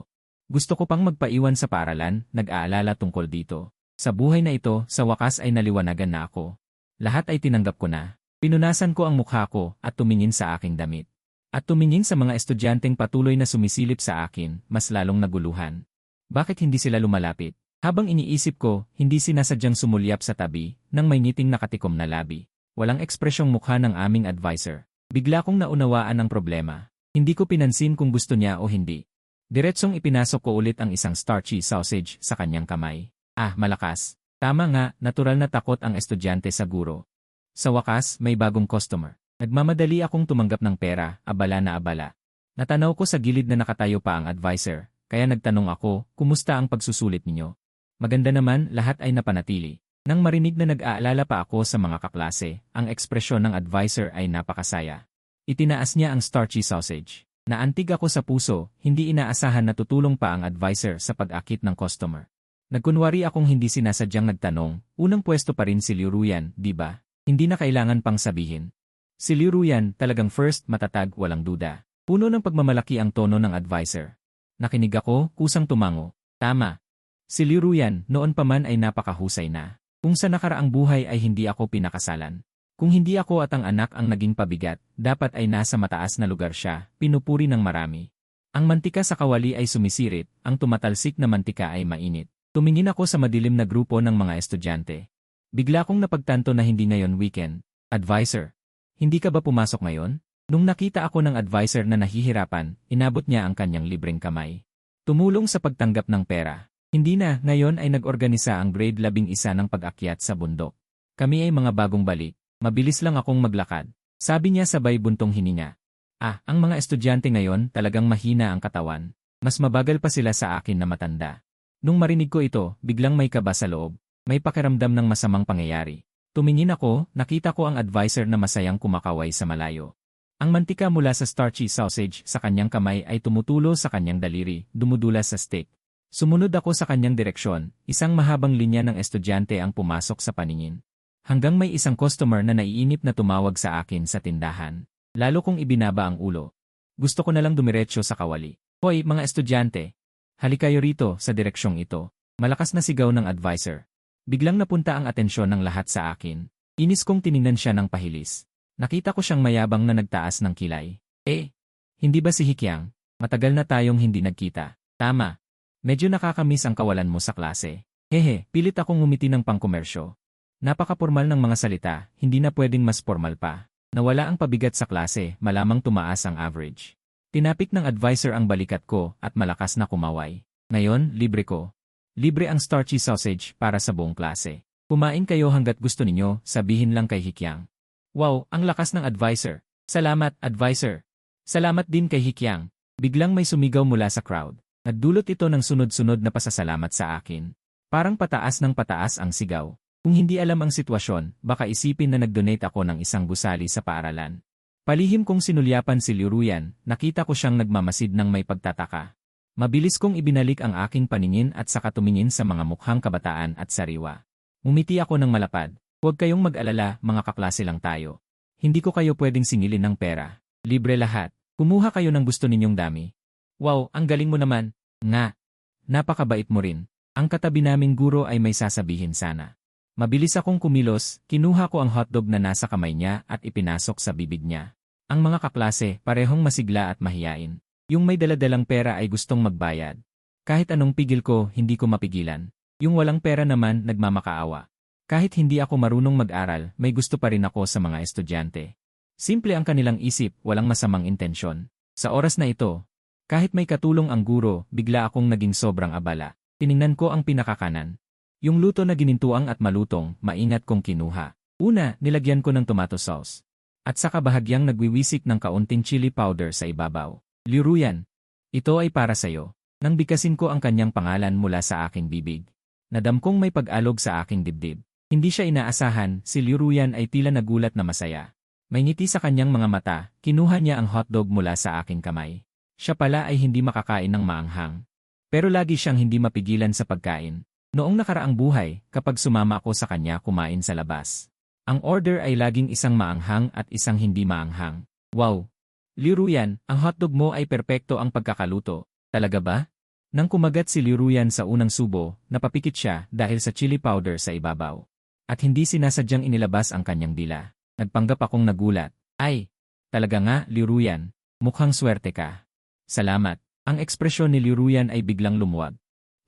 Gusto ko pang magpaiwan sa paaralan, nag-aalala tungkol dito. Sa buhay na ito, sa wakas ay naliwanagan na ako. Lahat ay tinanggap ko na. Pinunasan ko ang mukha ko at tumingin sa aking damit. At tumingin sa mga estudyanteng patuloy na sumisilip sa akin, mas lalong naguluhan. Bakit hindi sila lumalapit? Habang iniisip ko, hindi sinasadyang sumulyap sa tabi, nang may ngiting nakatikom na labi. Walang ekspresyong mukha ng aming advisor. Bigla kong naunawaan ang problema. Hindi ko pinansin kung gusto niya o hindi. Diretsong ipinasok ko ulit ang isang starchy sausage sa kanyang kamay. Ah, malakas. Tama nga, natural na takot ang estudyante sa guro. Sa wakas, may bagong customer. Nagmamadali akong tumanggap ng pera, abala na abala. Natanaw ko sa gilid na nakatayo pa ang advisor, kaya nagtanong ako, kumusta ang pagsusulit ninyo? Maganda naman, lahat ay napanatili. Nang marinig na nag-aalala pa ako sa mga kaklase, ang ekspresyon ng advisor ay napakasaya. Itinaas niya ang starchy sausage. Naantig ako sa puso, hindi inaasahan na tutulong pa ang advisor sa pag-akit ng customer. Nagkunwari akong hindi sinasadyang nagtanong, unang pwesto pa rin si Liu Ruyan, di ba? Hindi na kailangan pang sabihin. Si Liu Ruyan, talagang first, matatag, walang duda. Puno ng pagmamalaki ang tono ng advisor. Nakinig ako, kusang tumango. Tama. Si Liu Ruyan, noon pa man ay napakahusay na. Kung sa nakaraang buhay ay hindi ako pinakasalan. Kung hindi ako at ang anak ang naging pabigat, dapat ay nasa mataas na lugar siya, pinupuri ng marami. Ang mantika sa kawali ay sumisirit, ang tumatalsik na mantika ay mainit. Tumingin ako sa madilim na grupo ng mga estudyante. Bigla kong napagtanto na hindi ngayon weekend. Advisor, hindi ka ba pumasok ngayon? Nung nakita ako ng advisor na nahihirapan, inabot niya ang kanyang libreng kamay. Tumulong sa pagtanggap ng pera. Hindi na, ngayon ay nag-organisa ang grade 11 ng pag-akyat sa bundok. Kami ay mga bagong balik. Mabilis lang akong maglakad. Sabi niya sabay buntong hininga. Ah, ang mga estudyante ngayon talagang mahina ang katawan. Mas mabagal pa sila sa akin na matanda. Nung marinig ko ito, biglang may kaba sa loob. May pakiramdam ng masamang pangyayari. Tumingin ako, nakita ko ang advisor na masayang kumakaway sa malayo. Ang mantika mula sa starchy sausage sa kanyang kamay ay tumutulo sa kanyang daliri, dumudulas sa stick. Sumunod ako sa kanyang direksyon, isang mahabang linya ng estudyante ang pumasok sa paningin. Hanggang may isang customer na naiinip na tumawag sa akin sa tindahan. Lalo kong ibinaba ang ulo. Gusto ko na lang dumiretso sa kawali. Hoy, mga estudyante! Halikayo rito sa direksyong ito. Malakas na sigaw ng advisor. Biglang napunta ang atensyon ng lahat sa akin. Inis kong tiningnan siya ng pahilis. Nakita ko siyang mayabang na nagtaas ng kilay. Hindi ba si Hikyang? Matagal na tayong hindi nagkita. Tama. Medyo nakakamiss ang kawalan mo sa klase. Hehe, pilit akong ngumiti ng pangkomersyo. Napaka-formal ng mga salita, hindi na pwedeng mas formal pa. Nawala ang pabigat sa klase, malamang tumaas ang average. Tinapik ng advisor ang balikat ko at malakas na kumaway. Ngayon, libre ko. Libre ang starchy sausage para sa buong klase. Kumain kayo hanggat gusto ninyo, sabihin lang kay Hikyang. Wow, ang lakas ng advisor. Salamat, advisor. Salamat din kay Hikyang. Biglang may sumigaw mula sa crowd. Nagdulot ito ng sunod-sunod na pasasalamat sa akin. Parang pataas ng pataas ang sigaw. Kung hindi alam ang sitwasyon, baka isipin na nag-donate ako ng isang gusali sa paaralan. Palihim kong sinulyapan si Liruyan, nakita ko siyang nagmamasid ng may pagtataka. Mabilis kong ibinalik ang aking paningin at saka tumingin sa mga mukhang kabataan at sariwa. Umiti ako ng malapad. Huwag kayong mag-alala, mga kaklase lang tayo. Hindi ko kayo pwedeng singilin ng pera. Libre lahat. Kumuha kayo ng gusto ninyong dami. Wow, ang galing mo naman. Nga. Napakabait mo rin. Ang katabi naming guro ay may sasabihin sana. Mabilis akong kumilos, kinuha ko ang hotdog na nasa kamay niya at ipinasok sa bibig niya. Ang mga kaklase, parehong masigla at mahiyain. Yung may daladalang pera ay gustong magbayad. Kahit anong pigil ko, hindi ko mapigilan. Yung walang pera naman, nagmamakaawa. Kahit hindi ako marunong mag-aral, may gusto pa rin ako sa mga estudyante. Simple ang kanilang isip, walang masamang intensyon. Sa oras na ito, kahit may katulong ang guro, bigla akong naging sobrang abala. Tiningnan ko ang pinakakanan. Yung luto na ginintuang at malutong, maingat kong kinuha. Una, nilagyan ko ng tomato sauce. At saka bahagyang nagwiwisik ng kaunting chili powder sa ibabaw. Liruyan, ito ay para sa'yo. Nang bigkasin ko ang kanyang pangalan mula sa aking bibig. Nadamkong may pag-alog sa aking dibdib. Hindi siya inaasahan, si Liruyan ay tila nagulat na masaya. May ngiti sa kanyang mga mata, kinuha niya ang hotdog mula sa aking kamay. Siya pala ay hindi makakain ng maanghang. Pero lagi siyang hindi mapigilan sa pagkain. Noong nakaraang buhay, kapag sumama ako sa kanya kumain sa labas. Ang order ay laging isang maanghang at isang hindi maanghang. Wow! Liruyan, ang hotdog mo ay perpekto ang pagkakaluto. Talaga ba? Nang kumagat si Liruyan sa unang subo, napapikit siya dahil sa chili powder sa ibabaw. At hindi sinasadyang inilabas ang kanyang dila. Nagpanggap akong nagulat. Ay! Talaga nga, Liruyan. Mukhang swerte ka. Salamat. Ang ekspresyon ni Liruyan ay biglang lumuwag.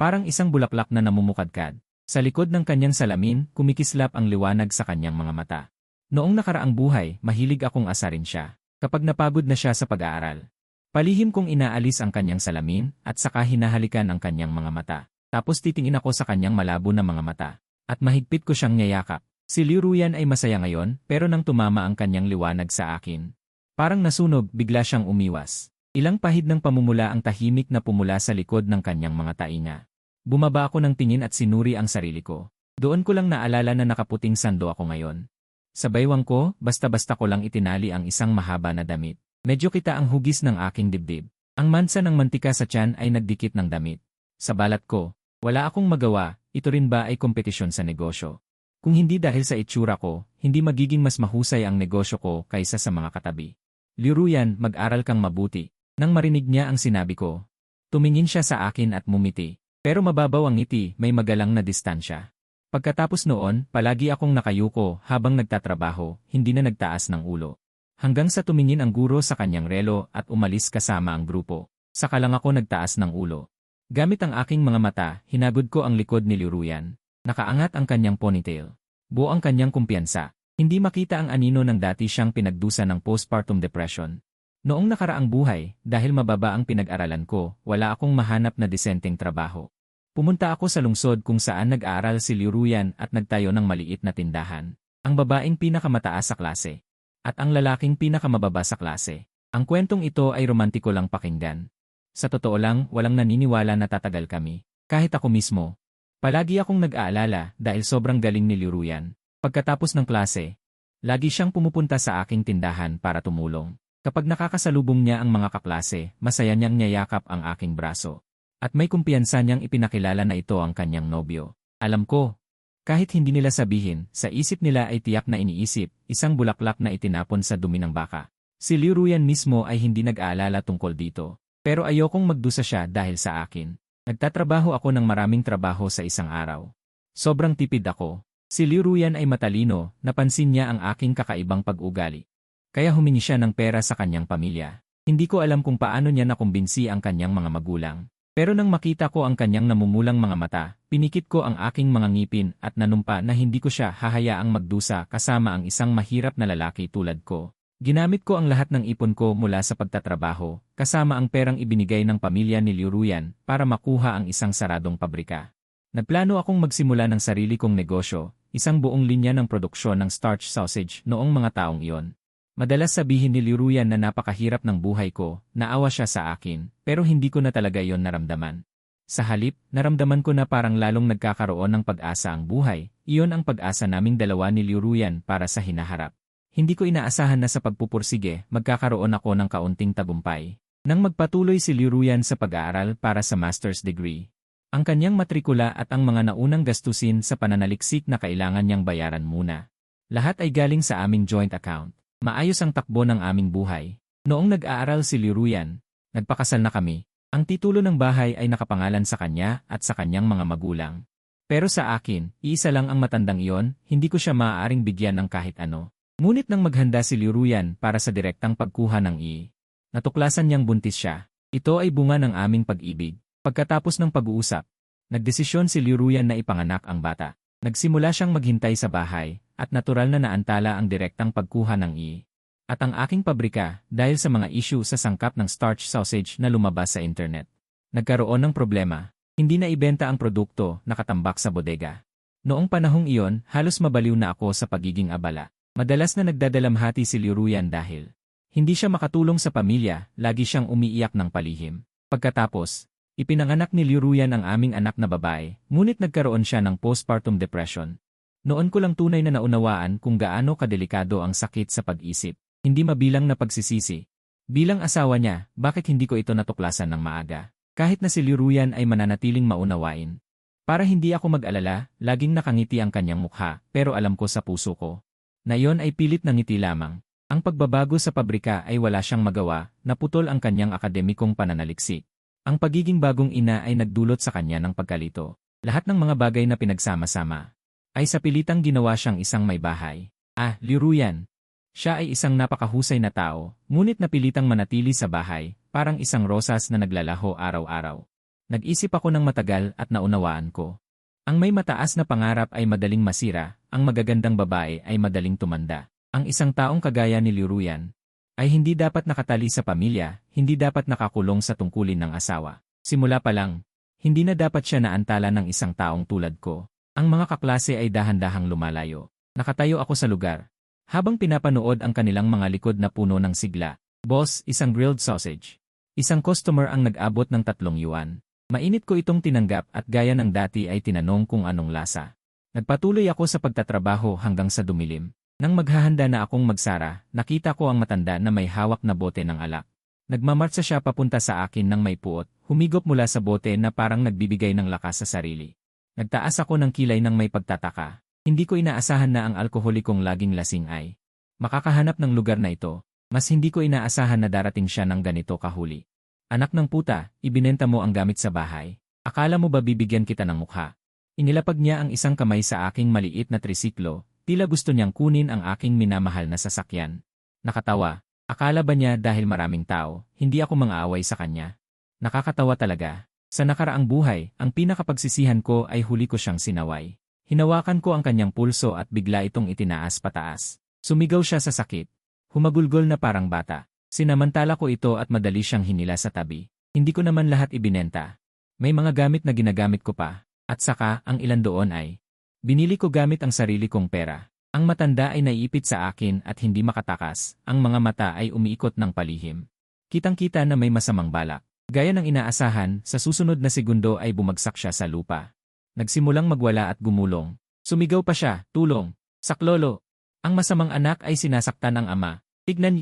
Parang isang bulaklak na namumukadkad. Sa likod ng kanyang salamin, kumikislap ang liwanag sa kanyang mga mata. Noong nakaraang buhay, mahilig akong asarin siya. Kapag napagod na siya sa pag-aaral. Palihim kong inaalis ang kanyang salamin at saka hinahalikan ang kanyang mga mata. Tapos titingin ako sa kanyang malabo na mga mata. At mahigpit ko siyang niyayakap. Si Liruyan ay masaya ngayon pero nang tumama ang kanyang liwanag sa akin. Parang nasunog, bigla siyang umiwas. Ilang pahid ng pamumula ang tahimik na pumula sa likod ng kanyang mga tainga. Bumaba ako ng tingin at sinuri ang sarili ko. Doon ko lang naalala na nakaputing sando ako ngayon. Sa baywang ko, basta-basta ko lang itinali ang isang mahaba na damit. Medyo kita ang hugis ng aking dibdib. Ang mansa ng mantika sa tiyan ay nagdikit ng damit. Sa balat ko, wala akong magawa, ito rin ba ay kompetisyon sa negosyo? Kung hindi dahil sa itsura ko, hindi magiging mas mahusay ang negosyo ko kaysa sa mga katabi. Liruyan, mag-aral kang mabuti. Nang marinig niya ang sinabi ko, tumingin siya sa akin at mumiti. Pero mababaw ang ngiti, may magalang na distansya. Pagkatapos noon, palagi akong nakayuko habang nagtatrabaho, hindi na nagtaas ng ulo. Hanggang sa tumingin ang guro sa kanyang relo at umalis kasama ang grupo. Saka lang ako nagtaas ng ulo. Gamit ang aking mga mata, hinagod ko ang likod ni Liruyan. Nakaangat ang kanyang ponytail. Buo ang kanyang kumpiyansa. Hindi makita ang anino ng dati siyang pinagdusa ng postpartum depression. Noong nakaraang buhay, dahil mababa ang pinag-aralan ko, wala akong mahanap na disenteng trabaho. Pumunta ako sa lungsod kung saan nag-aaral si Liruyan at nagtayo ng maliit na tindahan. Ang babaeng pinakamataas sa klase. At ang lalaking pinakamababa sa klase. Ang kwentong ito ay romantiko lang pakinggan. Sa totoo lang, walang naniniwala na tatagal kami. Kahit ako mismo. Palagi akong nag-aalala dahil sobrang galing ni Liruyan. Pagkatapos ng klase, lagi siyang pumupunta sa aking tindahan para tumulong. Kapag nakakasalubong niya ang mga kaklase, masaya niyang niyayakap ang aking braso. At may kumpiyansa niyang ipinakilala na ito ang kanyang nobyo. Alam ko, kahit hindi nila sabihin, sa isip nila ay tiyak na iniisip, isang bulaklak na itinapon sa dumi ng baka. Si Liu Ruyan mismo ay hindi nag-aalala tungkol dito. Pero ayokong magdusa siya dahil sa akin. Nagtatrabaho ako ng maraming trabaho sa isang araw. Sobrang tipid ako. Si Liu Ruyan ay matalino, napansin niya ang aking kakaibang pag-ugali. Kaya humingi siya ng pera sa kanyang pamilya. Hindi ko alam kung paano niya nakumbinsi ang kanyang mga magulang. Pero nang makita ko ang kanyang namumulang mga mata, pinikit ko ang aking mga ngipin at nanumpa na hindi ko siya hahayaang magdusa kasama ang isang mahirap na lalaki tulad ko. Ginamit ko ang lahat ng ipon ko mula sa pagtatrabaho, kasama ang perang ibinigay ng pamilya ni Liu Ruyan para makuha ang isang saradong pabrika. Nagplano akong magsimula ng sarili kong negosyo, isang buong linya ng produksyon ng starch sausage noong mga taong iyon. Madalas sabihin ni Liu Ruyan na napakahirap ng buhay ko, naawa siya sa akin, pero hindi ko na talaga iyon naramdaman. Sa halip, naramdaman ko na parang lalong nagkakaroon ng pag-asa ang buhay, iyon ang pag-asa naming dalawa ni Liu Ruyan para sa hinaharap. Hindi ko inaasahan na sa pagpupursige, magkakaroon ako ng kaunting tagumpay. Nang magpatuloy si Liu Ruyan sa pag-aaral para sa master's degree, ang kanyang matrikula at ang mga naunang gastusin sa pananaliksik na kailangan niyang bayaran muna. Lahat ay galing sa aming joint account. Maayos ang takbo ng aming buhay. Noong nag-aaral si Liu Ruyan, nagpakasal na kami. Ang titulo ng bahay ay nakapangalan sa kanya at sa kanyang mga magulang. Pero sa akin, iisa lang ang matandang iyon, hindi ko siya maaaring bigyan ng kahit ano. Ngunit nang maghanda si Liu Ruyan para sa direktang pagkuha ng natuklasan niyang buntis siya. Ito ay bunga ng aming pag-ibig. Pagkatapos ng pag-uusap, nagdesisyon si Liu Ruyan na ipanganak ang bata. Nagsimula siyang maghintay sa bahay, at natural na naantala ang direktang pagkuha ng at ang aking pabrika dahil sa mga issue sa sangkap ng starch sausage na lumabas sa internet. Nagkaroon ng problema. Hindi na ibenta ang produkto, nakatambak sa bodega. Noong panahong iyon, halos mabaliw na ako sa pagiging abala. Madalas na nagdadalamhati si Liu Ruyan dahil hindi siya makatulong sa pamilya, lagi siyang umiiyak ng palihim. Pagkatapos, ipinanganak ni Liu Ruyan ang aming anak na babae, ngunit nagkaroon siya ng postpartum depression. Noon ko lang tunay na naunawaan kung gaano kadelikado ang sakit sa pag-isip. Hindi mabilang na pagsisisi. Bilang asawa niya, bakit hindi ko ito natuklasan ng maaga? Kahit na si Liu Ruyan ay mananatiling maunawain. Para hindi ako mag-alala, laging nakangiti ang kanyang mukha, pero alam ko sa puso ko na iyon ay pilit na ngiti lamang. Ang pagbabago sa pabrika ay wala siyang magawa, naputol ang kanyang akademikong pananaliksik. Ang pagiging bagong ina ay nagdulot sa kanya ng pagkalito. Lahat ng mga bagay na pinagsama-sama ay sa pilitang ginawa siyang isang may bahay. Liu Ruyan. Siya ay isang napakahusay na tao, ngunit napilitang manatili sa bahay, parang isang rosas na naglalaho araw-araw. Nag-isip ako ng matagal at naunawaan ko. Ang may mataas na pangarap ay madaling masira, ang magagandang babae ay madaling tumanda. Ang isang taong kagaya ni Liu Ruyan ay hindi dapat nakatali sa pamilya, hindi dapat nakakulong sa tungkulin ng asawa. Simula pa lang, hindi na dapat siya naantala ng isang taong tulad ko. Ang mga kaklase ay dahan-dahang lumalayo. Nakatayo ako sa lugar. Habang pinapanood ang kanilang mga likod na puno ng sigla. Boss, isang grilled sausage. Isang customer ang nag-abot ng 3 yuan. Mainit ko itong tinanggap at gaya ng dati ay tinanong kung anong lasa. Nagpatuloy ako sa pagtatrabaho hanggang sa dumilim. Nang maghahanda na akong magsara, nakita ko ang matanda na may hawak na bote ng alak. Nagmamartsa siya papunta sa akin ng may puot, humigop mula sa bote na parang nagbibigay ng lakas sa sarili. Nagtaas ako ng kilay ng may pagtataka. Hindi ko inaasahan na ang alkoholikong laging lasing ay makakahanap ng lugar na ito. Mas hindi ko inaasahan na darating siya ng ganito kahuli. Anak ng puta, ibinenta mo ang gamit sa bahay. Akala mo ba bibigyan kita ng mukha? Inilapag niya ang isang kamay sa aking maliit na trisiklo, tila gusto niyang kunin ang aking minamahal na sasakyan. Nakatawa. Akala ba niya dahil maraming tao, hindi ako mang-aaway sa kanya? Nakakatawa talaga. Sa nakaraang buhay, ang pinakapagsisihan ko ay huli ko siyang sinaway. Hinawakan ko ang kanyang pulso at bigla itong itinaas pataas. Sumigaw siya sa sakit. Humagulgol na parang bata. Sinamantala ko ito at madali siyang hinila sa tabi. Hindi ko naman lahat ibinenta. May mga gamit na ginagamit ko pa. At saka, ang ilan doon ay binili ko gamit ang sarili kong pera. Ang matanda ay naiipit sa akin at hindi makatakas. Ang mga mata ay umiikot ng palihim. Kitang-kita na may masamang balak. Gaya ng inaasahan, sa susunod na segundo ay bumagsak siya sa lupa. Nagsimulang magwala at gumulong. Sumigaw pa siya, tulong. Saklolo. Ang masamang anak ay sinasaktan ng ama. Tignan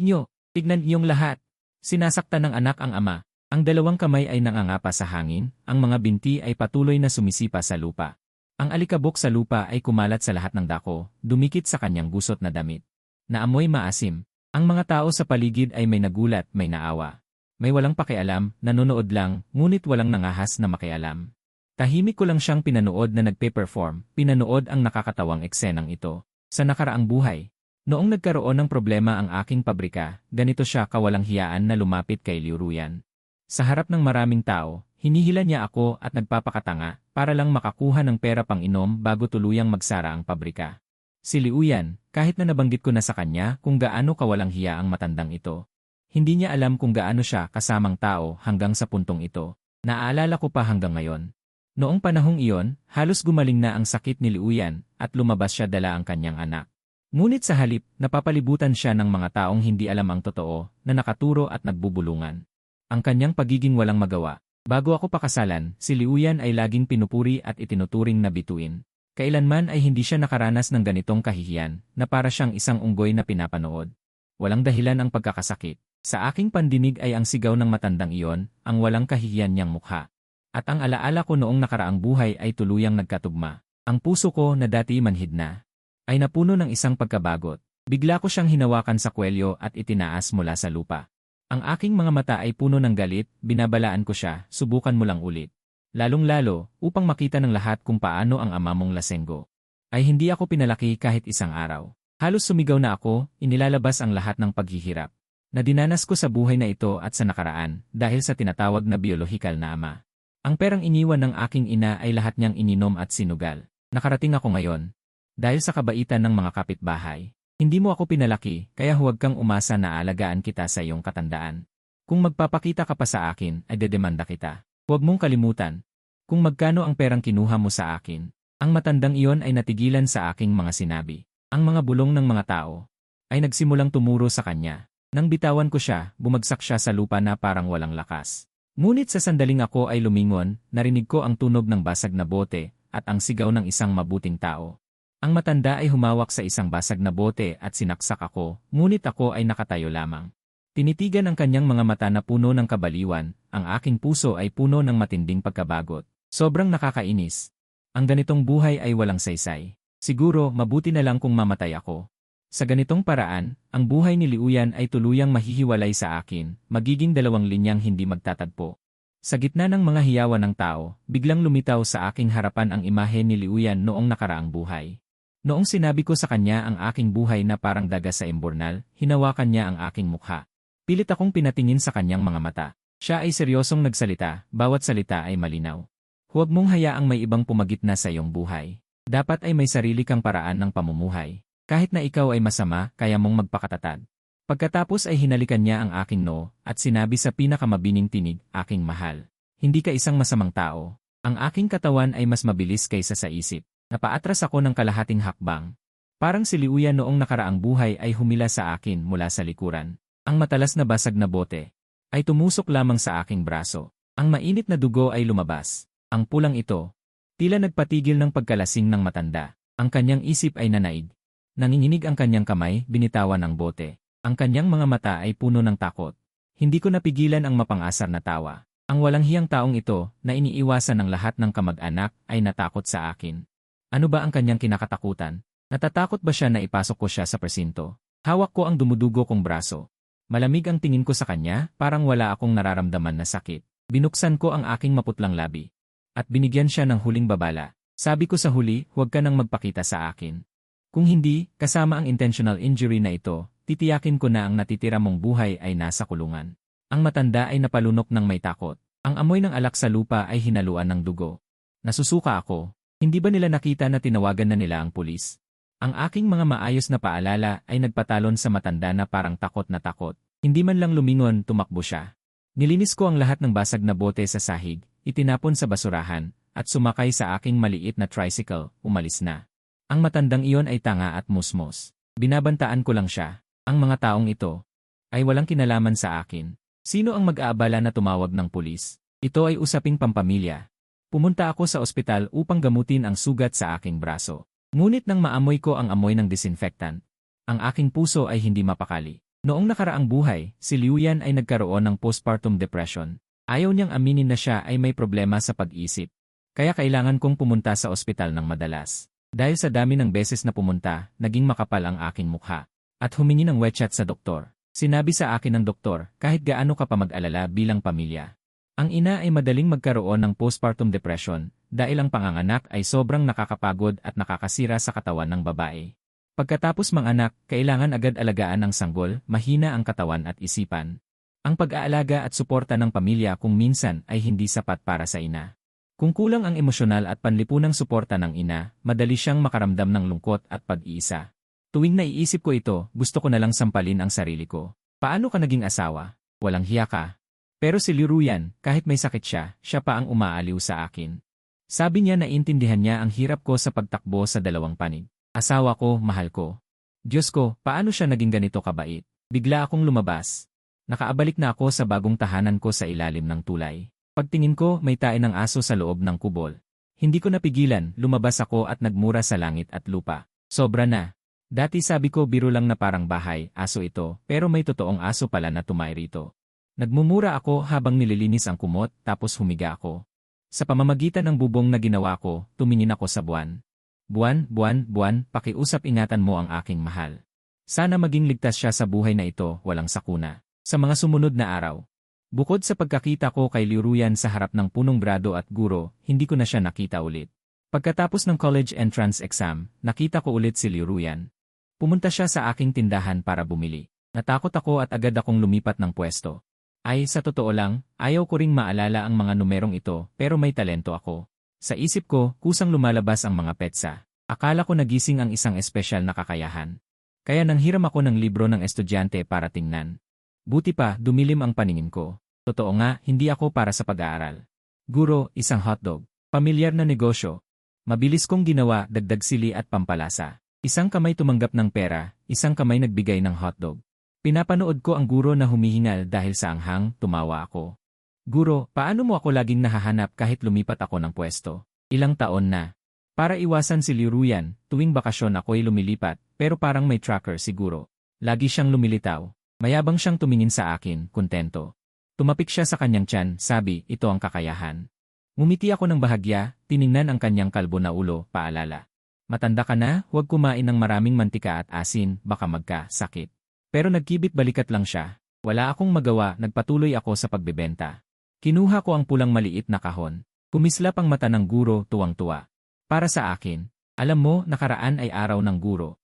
ninyong lahat. Sinasaktan ng anak ang ama. Ang dalawang kamay ay nangangapa sa hangin, ang mga binti ay patuloy na sumisipa sa lupa. Ang alikabok sa lupa ay kumalat sa lahat ng dako, dumikit sa kanyang gusot na damit. Naamoy maasim. Ang mga tao sa paligid ay may nagulat, may naawa. May walang pakialam, nanonood lang, ngunit walang nangahas na makialam. Tahimik ko lang siyang pinanood na nagpe-perform, pinanood ang nakakatawang eksenang ito. Sa nakaraang buhay, noong nagkaroon ng problema ang aking pabrika, ganito siya kawalang hiyaan na lumapit kay Liu Ruyan. Sa harap ng maraming tao, hinihila niya ako at nagpapakatanga para lang makakuha ng pera pang-inom bago tuluyang magsara ang pabrika. Si Liu Yan, kahit na nabanggit ko na sa kanya kung gaano kawalang hiya ang matandang ito, hindi niya alam kung gaano siya kasamang tao hanggang sa puntong ito. Naaalala ko pa hanggang ngayon. Noong panahong iyon, halos gumaling na ang sakit ni Liu Yan at lumabas siya dala ang kanyang anak. Ngunit sa halip, napapalibutan siya ng mga taong hindi alam ang totoo na nakaturo at nagbubulungan. Ang kanyang pagiging walang magawa. Bago ako pakasalan, si Liu Yan ay laging pinupuri at itinuturing na bituin. Kailanman ay hindi siya nakaranas ng ganitong kahihiyan na para siyang isang unggoy na pinapanood. Walang dahilan ang pagkakasakit. Sa aking pandinig ay ang sigaw ng matandang iyon, ang walang kahihiyan niyang mukha. At ang alaala ko noong nakaraang buhay ay tuluyang nagkatugma. Ang puso ko na dati manhid na, ay napuno ng isang pagkabagot. Bigla ko siyang hinawakan sa kwelyo at itinaas mula sa lupa. Ang aking mga mata ay puno ng galit, binabalaan ko siya, subukan mo lang ulit. Lalong-lalo, upang makita ng lahat kung paano ang ama mong lasenggo. Ay hindi ako pinalaki kahit isang araw. Halos sumigaw na ako, inilalabas ang lahat ng paghihirap na dinanas ko sa buhay na ito at sa nakaraan dahil sa tinatawag na biolohikal na ama. Ang perang iniwan ng aking ina ay lahat niyang ininom at sinugal. Nakarating ako ngayon dahil sa kabaitan ng mga kapitbahay. Hindi mo ako pinalaki, kaya huwag kang umasa na alagaan kita sa iyong katandaan. Kung magpapakita ka pa sa akin, ay dedemanda kita. Huwag mong kalimutan kung magkano ang perang kinuha mo sa akin. Ang matandang iyon ay natigilan sa aking mga sinabi. Ang mga bulong ng mga tao ay nagsimulang tumuro sa kanya. Nang bitawan ko siya, bumagsak siya sa lupa na parang walang lakas. Ngunit sa sandaling ako ay lumingon, narinig ko ang tunog ng basag na bote at ang sigaw ng isang mabuting tao. Ang matanda ay humawak sa isang basag na bote at sinaksak ako, ngunit ako ay nakatayo lamang. Tinitigan ang kanyang mga mata na puno ng kabaliwan, ang aking puso ay puno ng matinding pagkabagot. Sobrang nakakainis. Ang ganitong buhay ay walang saysay. Siguro, mabuti na lang kung mamatay ako. Sa ganitong paraan, ang buhay ni Liu Yan ay tuluyang mahihiwalay sa akin, magiging dalawang linyang hindi magtatagpo. Sa gitna ng mga hiyawan ng tao, biglang lumitaw sa aking harapan ang imahe ni Liu Yan noong nakaraang buhay. Noong sinabi ko sa kanya ang aking buhay na parang daga sa imburnal, hinawakan niya ang aking mukha. Pilit akong pinatingin sa kanyang mga mata. Siya ay seryosong nagsalita, bawat salita ay malinaw. Huwag mong hayaang may ibang pumagitna sa iyong buhay. Dapat ay may sarili kang paraan ng pamumuhay. Kahit na ikaw ay masama, kaya mong magpakatatag. Pagkatapos ay hinalikan niya ang aking noo at sinabi sa pinakamabining tinig, aking mahal. Hindi ka isang masamang tao. Ang aking katawan ay mas mabilis kaysa sa isip. Napaatras ako ng kalahating hakbang. Parang si Liu Yan noong nakaraang buhay ay humila sa akin mula sa likuran. Ang matalas na basag na bote ay tumusok lamang sa aking braso. Ang mainit na dugo ay lumabas. Ang pulang ito, tila nagpatigil ng pagkalasing ng matanda. Ang kanyang isip ay nanaig. Nanginginig ang kanyang kamay, binitawan ang bote. Ang kanyang mga mata ay puno ng takot. Hindi ko napigilan ang mapangasar na tawa. Ang walang hiyang taong ito, na iniiwasan ng lahat ng kamag-anak, ay natakot sa akin. Ano ba ang kanyang kinakatakutan? Natatakot ba siya na ipasok ko siya sa presinto? Hawak ko ang dumudugo kong braso. Malamig ang tingin ko sa kanya, parang wala akong nararamdaman na sakit. Binuksan ko ang aking maputlang labi. At binigyan siya ng huling babala. Sabi ko sa huli, huwag ka nang magpakita sa akin. Kung hindi, kasama ang intentional injury na ito, titiyakin ko na ang natitira mong buhay ay nasa kulungan. Ang matanda ay napalunok ng may takot. Ang amoy ng alak sa lupa ay hinaluan ng dugo. Nasusuka ako. Hindi ba nila nakita na tinawagan na nila ang pulis? Ang aking mga maayos na paalala ay nagpatalon sa matanda na parang takot na takot. Hindi man lang lumingon, tumakbo siya. Nilinis ko ang lahat ng basag na bote sa sahig, itinapon sa basurahan, at sumakay sa aking maliit na tricycle, umalis na. Ang matandang iyon ay tanga at musmos. Binabantaan ko lang siya. Ang mga taong ito ay walang kinalaman sa akin. Sino ang mag-aabala na tumawag ng pulis? Ito ay usaping pampamilya. Pumunta ako sa ospital upang gamutin ang sugat sa aking braso. Ngunit nang maamoy ko ang amoy ng disinfectant, ang aking puso ay hindi mapakali. Noong nakaraang buhay, si Liu Yan ay nagkaroon ng postpartum depression. Ayaw niyang aminin na siya ay may problema sa pag-isip. Kaya kailangan kong pumunta sa ospital ng madalas. Dahil sa dami ng beses na pumunta, naging makapal ang aking mukha. at humingi ng WeChat sa doktor. Sinabi sa akin ng doktor, kahit gaano ka pa mag-alala bilang pamilya. Ang ina ay madaling magkaroon ng postpartum depression dahil ang panganganak ay sobrang nakakapagod at nakakasira sa katawan ng babae. Pagkatapos manganak, kailangan agad alagaan ng sanggol, mahina ang katawan at isipan. Ang pag-aalaga at suporta ng pamilya kung minsan ay hindi sapat para sa ina. Kung kulang ang emosyonal at panlipunang suporta ng ina, madali siyang makaramdam ng lungkot at pag-iisa. Tuwing naiisip ko ito, gusto ko na lang sampalin ang sarili ko. Paano ka naging asawa? Walang hiya ka. Pero si Liruyan, kahit may sakit siya pa ang umaaliw sa akin. Sabi niya na intindihan niya ang hirap ko sa pagtakbo sa dalawang panig. Asawa ko, mahal ko. Diyos ko, paano siya naging ganito kabait? Bigla akong lumabas. Nakaabalik na ako sa bagong tahanan ko sa ilalim ng tulay. Pagtingin ko, may tae ng aso sa loob ng kubol. Hindi ko napigilan, lumabas ako at nagmura sa langit at lupa. Sobra na. Dati sabi ko biro lang na parang bahay, aso ito, pero may totoong aso pala na tumay rito. Nagmumura ako habang nililinis ang kumot, tapos humiga ako. Sa pamamagitan ng bubong na ginawa ko, tumingin ako sa buwan. Buwan, pakiusap ingatan mo ang aking mahal. Sana maging ligtas siya sa buhay na ito, walang sakuna. Sa mga sumunod na araw. Bukod sa pagkakita ko kay Liruyan sa harap ng punong grado at guro, hindi ko na siya nakita ulit. Pagkatapos ng college entrance exam, nakita ko ulit si Liruyan. Pumunta siya sa aking tindahan para bumili. Natakot ako at agad akong lumipat ng pwesto. Ay, sa totoo lang, ayaw ko ring maalala ang mga numerong ito, pero may talento ako. Sa isip ko, kusang lumalabas ang mga petsa. Akala ko nagising ang isang espesyal na kakayahan. Kaya nanghiram ako ng libro ng estudyante para tingnan. Buti pa, dumilim ang paningin ko. Totoo nga, hindi ako para sa pag-aaral. Guro, isang hotdog. Pamilyar na negosyo. Mabilis kong ginawa, dagdag sili at pampalasa. Isang kamay tumanggap ng pera, isang kamay nagbigay ng hotdog. Pinapanood ko ang guro na humihingal dahil sa anghang, tumawa ako. Guro, paano mo ako laging nahahanap kahit lumipat ako ng pwesto? Ilang taon na. Para iwasan si Liruyan, tuwing bakasyon ako'y lumilipat, pero parang may tracker siguro. Lagi siyang lumilitaw. Mayabang siyang tumingin sa akin, kontento. Tumapik siya sa kanyang tiyan, sabi, ito ang kakayahan. Ngumiti ako ng bahagya, tiningnan ang kanyang kalbo na ulo, paalala. Matanda ka na, huwag kumain ng maraming mantika at asin, baka magka-sakit. Pero nagkibit balikat lang siya. Wala akong magawa, nagpatuloy ako sa pagbebenta. Kinuha ko ang pulang maliit na kahon. Kumislap ang mata ng guro, tuwang-tuwa. Para sa akin, alam mo, nakaraan ay araw ng guro.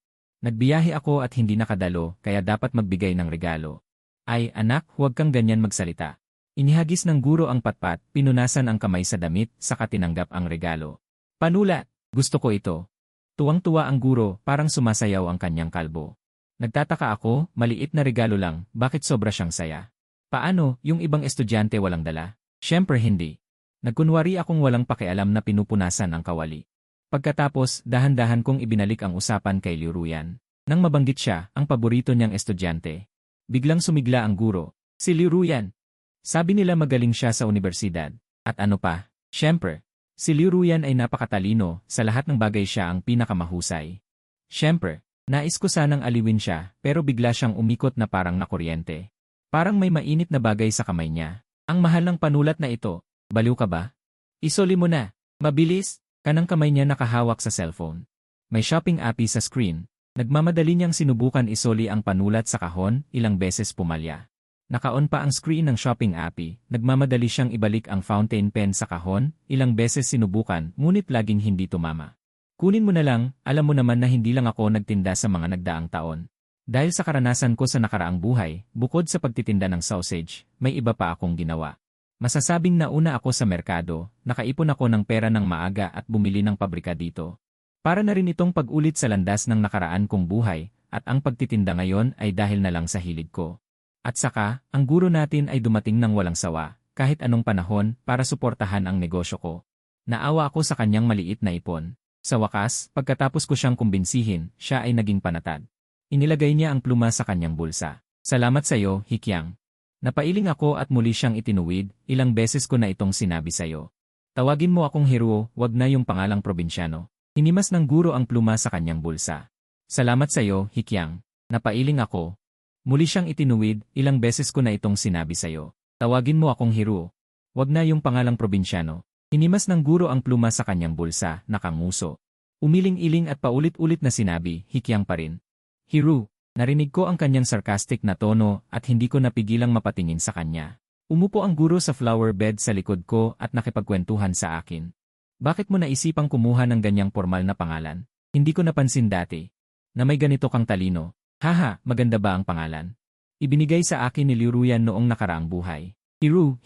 Nagbiyahe ako at hindi nakadalo, kaya dapat magbigay ng regalo. Ay, anak, huwag kang ganyan magsalita. Inihagis ng guro ang patpat, pinunasan ang kamay sa damit, saka tinanggap ang regalo. Panulat! Gusto ko ito. Tuwang-tuwa ang guro, parang sumasayaw ang kanyang kalbo. Nagtataka ako, maliit na regalo lang, bakit sobra siyang saya? Paano, yung ibang estudyante walang dala? Siyempre hindi. Nagkunwari akong walang pakialam na pinupunasan ang kawali. Pagkatapos, dahan-dahan kong ibinalik ang usapan kay Liruyan. Nang mabanggit siya, ang paborito niyang estudyante. Biglang sumigla ang guro. Si Liruyan. Sabi nila magaling siya sa universidad. At ano pa? Siyempre. Si Liruyan ay napakatalino, sa lahat ng bagay siya ang pinakamahusay. Siyempre, nais ko sanang aliwin siya, pero bigla siyang umikot na parang nakuryente. Parang may mainit na bagay sa kamay niya. Ang mahal ng panulat na ito. Baliw ka ba? Isoli mo na. Mabilis. Kanang kamay niya nakahawak sa cellphone. May shopping app sa screen. Nagmamadali niyang sinubukan isoli ang panulat sa kahon, ilang beses pumalya. Naka-on pa ang screen ng shopping app. Nagmamadali siyang ibalik ang fountain pen sa kahon, ilang beses sinubukan, ngunit laging hindi tumama. Kunin mo na lang, alam mo naman na hindi lang ako nagtinda sa mga nagdaang taon. Dahil sa karanasan ko sa nakaraang buhay, bukod sa pagtitinda ng sausage, may iba pa akong ginawa. Masasabing nauna ako sa merkado, nakaipon ako ng pera ng maaga at bumili ng pabrika dito. Para na rin itong pag-ulit sa landas ng nakaraan kong buhay, at ang pagtitinda ngayon ay dahil na lang sa hilig ko. At saka, ang guro natin ay dumating ng walang sawa, kahit anong panahon, para suportahan ang negosyo ko. Naawa ako sa kanyang maliit na ipon. Sa wakas, pagkatapos ko siyang kumbinsihin, siya ay naging panatag. Inilagay niya ang pluma sa kanyang bulsa. Salamat sa iyo, Hikyang. Napailing ako at muli siyang itinuwid, ilang beses ko na itong sinabi sa'yo. Tawagin mo akong Hiro, wag na yung pangalang probinsyano. Hinimas ng guro ang pluma sa kanyang bulsa. Salamat sa'yo, Hikyang. Napailing ako. Muli siyang itinuwid, ilang beses ko na itong sinabi sa'yo. Tawagin mo akong Hiro. Wag na yung pangalang probinsyano. Hinimas ng guro ang pluma sa kanyang bulsa, nakanguso. Umiling-iling at paulit-ulit na sinabi, Hikyang pa rin. Hiro. Narinig ko ang kanyang sarcastic na tono at hindi ko napigilang mapatingin sa kanya. Umupo ang guro sa flower bed sa likod ko at nakipagkwentuhan sa akin. Bakit mo naisipang kumuha ng ganyang formal na pangalan? Hindi ko napansin dati. Na may ganito kang talino. Haha, maganda ba ang pangalan? Ibinigay sa akin ni Liuruyan noong nakaraang buhay. Hiru.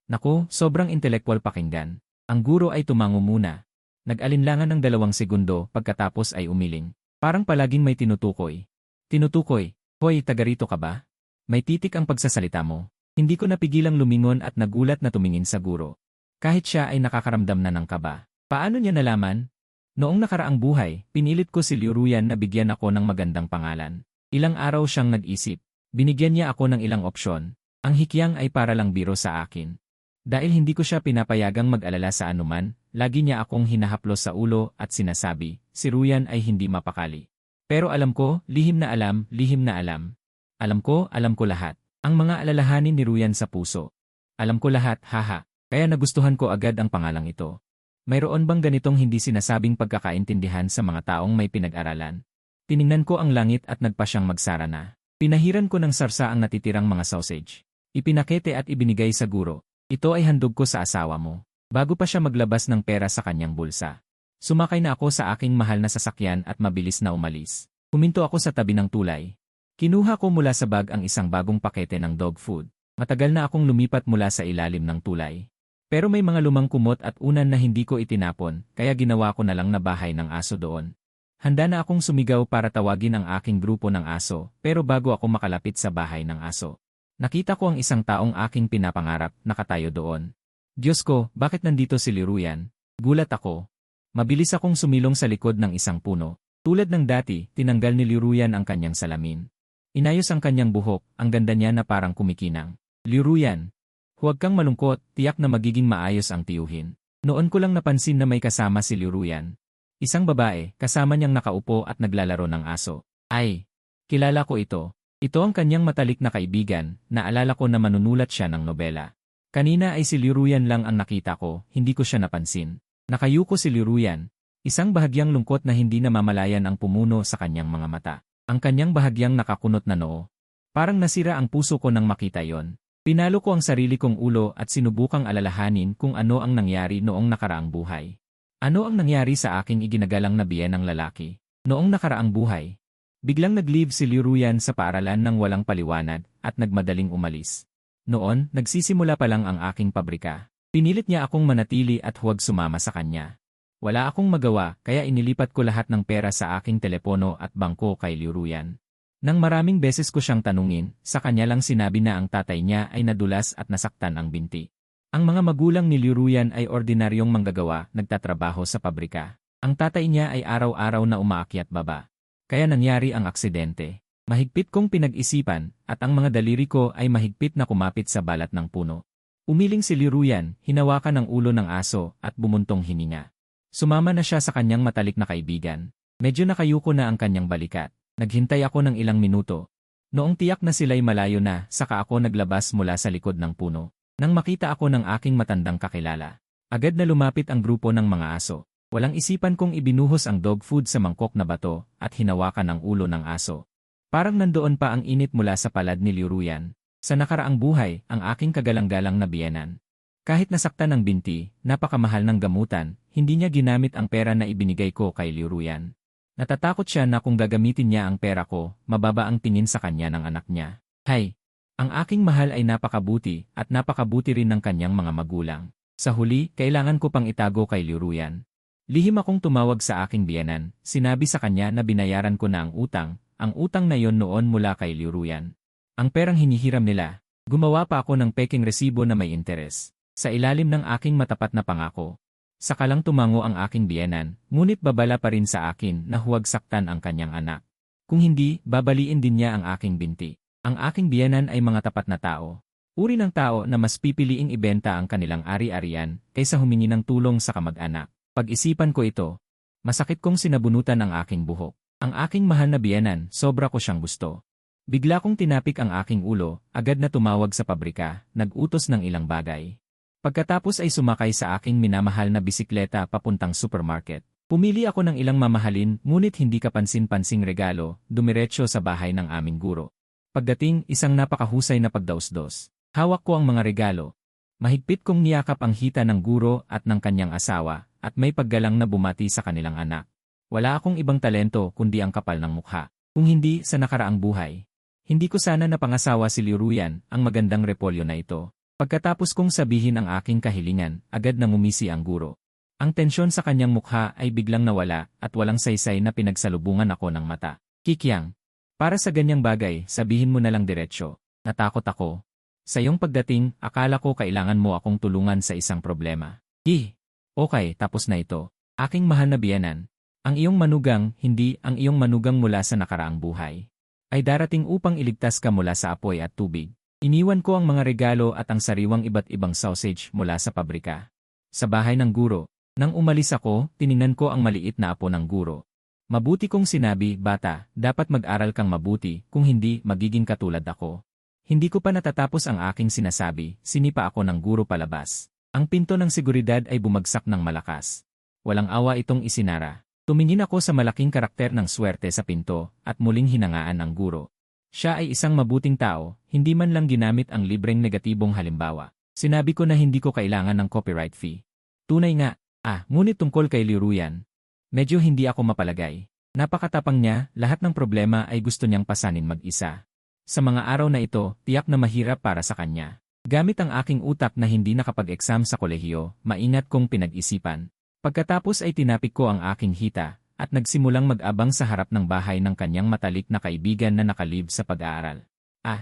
Naku, sobrang intelektual pakinggan. Ang guro ay tumango muna. Nag-alinlangan ng 2 segundo pagkatapos ay umiling. Parang palaging may tinutukoy. Tinutukoy, hoy, taga rito ka ba? May titik ang pagsasalita mo. Hindi ko napigilang lumingon at nagulat na tumingin sa guro. Kahit siya ay nakakaramdam na ng kaba. Paano niya nalaman? Noong nakaraang buhay, pinilit ko si Liuruyan na bigyan ako ng magandang pangalan. Ilang araw siyang nag-isip. Binigyan niya ako ng ilang opsyon. Ang hikyang ay para lang biro sa akin. Dahil hindi ko siya pinapayagang mag-alala sa anuman, lagi niya akong hinahaplos sa ulo at sinasabi, si Ruyan ay hindi mapakali. Pero alam ko, lihim na alam. Alam ko lahat. Ang mga alalahanin ni Ruyan sa puso. Alam ko lahat, haha. Kaya nagustuhan ko agad ang pangalang ito. Mayroon bang ganitong hindi sinasabing pagkakaintindihan sa mga taong may pinag-aralan? Tiningnan ko ang langit at nagpa siyang magsara na. Pinahiran ko ng sarsa ang natitirang mga sausage. Ipinakete at ibinigay sa guro. Ito ay handog ko sa asawa mo. Bago pa siya maglabas ng pera sa kanyang bulsa. Sumakay na ako sa aking mahal na sasakyan at mabilis na umalis. Huminto ako sa tabi ng tulay. Kinuha ko mula sa bag ang isang bagong pakete ng dog food. Matagal na akong lumipat mula sa ilalim ng tulay. Pero may mga lumang kumot at unan na hindi ko itinapon, kaya ginawa ko na lang na bahay ng aso doon. Handa na akong sumigaw para tawagin ang aking grupo ng aso, pero bago ako makalapit sa bahay ng aso, nakita ko ang isang taong aking pinapangarap, nakatayo doon. Diyos ko, bakit nandito si Liuruyan? Gulat ako. Mabilis akong sumilong sa likod ng isang puno. Tulad ng dati, tinanggal ni Liuruyan ang kanyang salamin. Inayos ang kanyang buhok, ang ganda niya na parang kumikinang. Liuruyan, huwag kang malungkot, tiyak na magiging maayos ang tiyuhin. Noon ko lang napansin na may kasama si Liuruyan. Isang babae, kasama niyang nakaupo at naglalaro ng aso. Ay, kilala ko ito. Ito ang kanyang matalik na kaibigan, naalala ko na manunulat siya ng nobela. Kanina ay si Liuruyan lang ang nakita ko, hindi ko siya napansin. Nakayuko si Liuruyan. Isang bahagyang lungkot na hindi namamalayan ang pumuno sa kanyang mga mata. Ang kanyang bahagyang nakakunot na noo. Parang nasira ang puso ko nang makita yon. Pinalo ko ang sarili kong ulo at sinubukang alalahanin kung ano ang nangyari noong nakaraang buhay. Ano ang nangyari sa aking iginagalang na biyenang lalaki? Noong nakaraang buhay, biglang nag-leave si Liuruyan sa paaralan ng walang paliwanag at nagmadaling umalis. Noon, nagsisimula pa lang ang aking pabrika. Pinilit niya akong manatili at huwag sumama sa kanya. Wala akong magawa kaya inilipat ko lahat ng pera sa aking telepono at bangko kay Liuruyan. Nang maraming beses ko siyang tanungin, sa kanya lang sinabi na ang tatay niya ay nadulas at nasaktan ang binti. Ang mga magulang ni Liuruyan ay ordinaryong manggagawa, nagtatrabaho sa pabrika. Ang tatay niya ay araw-araw na umaakyat baba. Kaya nangyari ang aksidente. Mahigpit kong pinag-isipan, at ang mga daliri ko ay mahigpit na kumapit sa balat ng puno. Umiling si Liuruyan, hinawakan ang ulo ng aso, at bumuntong hininga. Sumama na siya sa kanyang matalik na kaibigan. Medyo nakayuko na ang kanyang balikat. Naghintay ako ng ilang minuto. Noong tiyak na sila'y malayo na, saka ako naglabas mula sa likod ng puno. Nang makita ako ng aking matandang kakilala, agad na lumapit ang grupo ng mga aso. Walang isipan kong ibinuhos ang dog food sa mangkok na bato at hinawakan ang ulo ng aso. Parang nandoon pa ang init mula sa palad ni Liuruyan. Sa nakaraang buhay, ang aking kagalang-galang na biyenan. Kahit nasaktan ng binti, napakamahal ng gamutan, hindi niya ginamit ang pera na ibinigay ko kay Liuruyan. Natatakot siya na kung gagamitin niya ang pera ko, mababa ang tingin sa kanya ng anak niya. Hay! Ang aking mahal ay napakabuti at napakabuti rin ng kanyang mga magulang. Sa huli, kailangan ko pang itago kay Liuruyan. Lihim akong tumawag sa aking biyenan, sinabi sa kanya na binayaran ko na ang utang na yon noon mula kay Liuruyan. Ang perang hinihiram nila, gumawa pa ako ng peking resibo na may interes. Sa ilalim ng aking matapat na pangako. Saka lang tumango ang aking biyenan, ngunit babala pa rin sa akin na huwag saktan ang kanyang anak. Kung hindi, babaliin din niya ang aking binti. Ang aking biyenan ay mga tapat na tao. Uri ng tao na mas pipiliing ibenta ang kanilang ari-arian kaysa humingi ng tulong sa kamag-anak. Pag-isipan ko ito, masakit kong sinabunutan ang aking buhok. Ang aking mahal na biyenan, sobra ko siyang gusto. Bigla kong tinapik ang aking ulo, agad na tumawag sa pabrika, nag-utos ng ilang bagay. Pagkatapos ay sumakay sa aking minamahal na bisikleta papuntang supermarket. Pumili ako ng ilang mamahalin ngunit hindi kapansin-pansing regalo, dumiretso sa bahay ng aming guro. Pagdating, isang napakahusay na pagdausdos. Hawak ko ang mga regalo. Mahigpit kong niyakap ang hita ng guro at ng kanyang asawa, at may paggalang na bumati sa kanilang anak. Wala akong ibang talento kundi ang kapal ng mukha. Kung hindi sa nakaraang buhay. Hindi ko sana napangasawa si Liruyan, ang magandang repolyo na ito. Pagkatapos kong sabihin ang aking kahilingan, agad nang umisi ang guro. Ang tensyon sa kanyang mukha ay biglang nawala at walang saysay na pinagsalubungan ako ng mata. Kikyang, para sa ganyang bagay, sabihin mo na lang diretsyo. Natakot ako. Sa iyong pagdating, akala ko kailangan mo akong tulungan sa isang problema. Okay, tapos na ito. Aking mahal na biyenan. Ang iyong manugang, hindi ang iyong manugang mula sa nakaraang buhay. Ay darating upang iligtas ka mula sa apoy at tubig. Iniwan ko ang mga regalo at ang sariwang iba't ibang sausage mula sa pabrika. Sa bahay ng guro. Nang umalis ako, tiningnan ko ang maliit na apo ng guro. Mabuti kong sinabi, bata, dapat mag-aral kang mabuti, kung hindi, magiging katulad ako. Hindi ko pa natatapos ang aking sinasabi, sinipa ako ng guro palabas. Ang pinto ng seguridad ay bumagsak ng malakas. Walang awa itong isinara. Tumingin ako sa malaking karakter ng swerte sa pinto, at muling hinangaan ng guro. Siya ay isang mabuting tao, hindi man lang ginamit ang libreng negatibong halimbawa. Sinabi ko na hindi ko kailangan ng copyright fee. Tunay nga. Ngunit tungkol kay Liruyan. Medyo hindi ako mapalagay. Napakatapang niya, lahat ng problema ay gusto niyang pasanin mag-isa. Sa mga araw na ito, tiyak na mahirap para sa kanya. Gamit ang aking utak na hindi nakapag-exam sa kolehiyo, maingat kong pinag-isipan. Pagkatapos ay tinapik ko ang aking hita, at nagsimulang mag-abang sa harap ng bahay ng kanyang matalik na kaibigan na nakalib sa pag-aaral.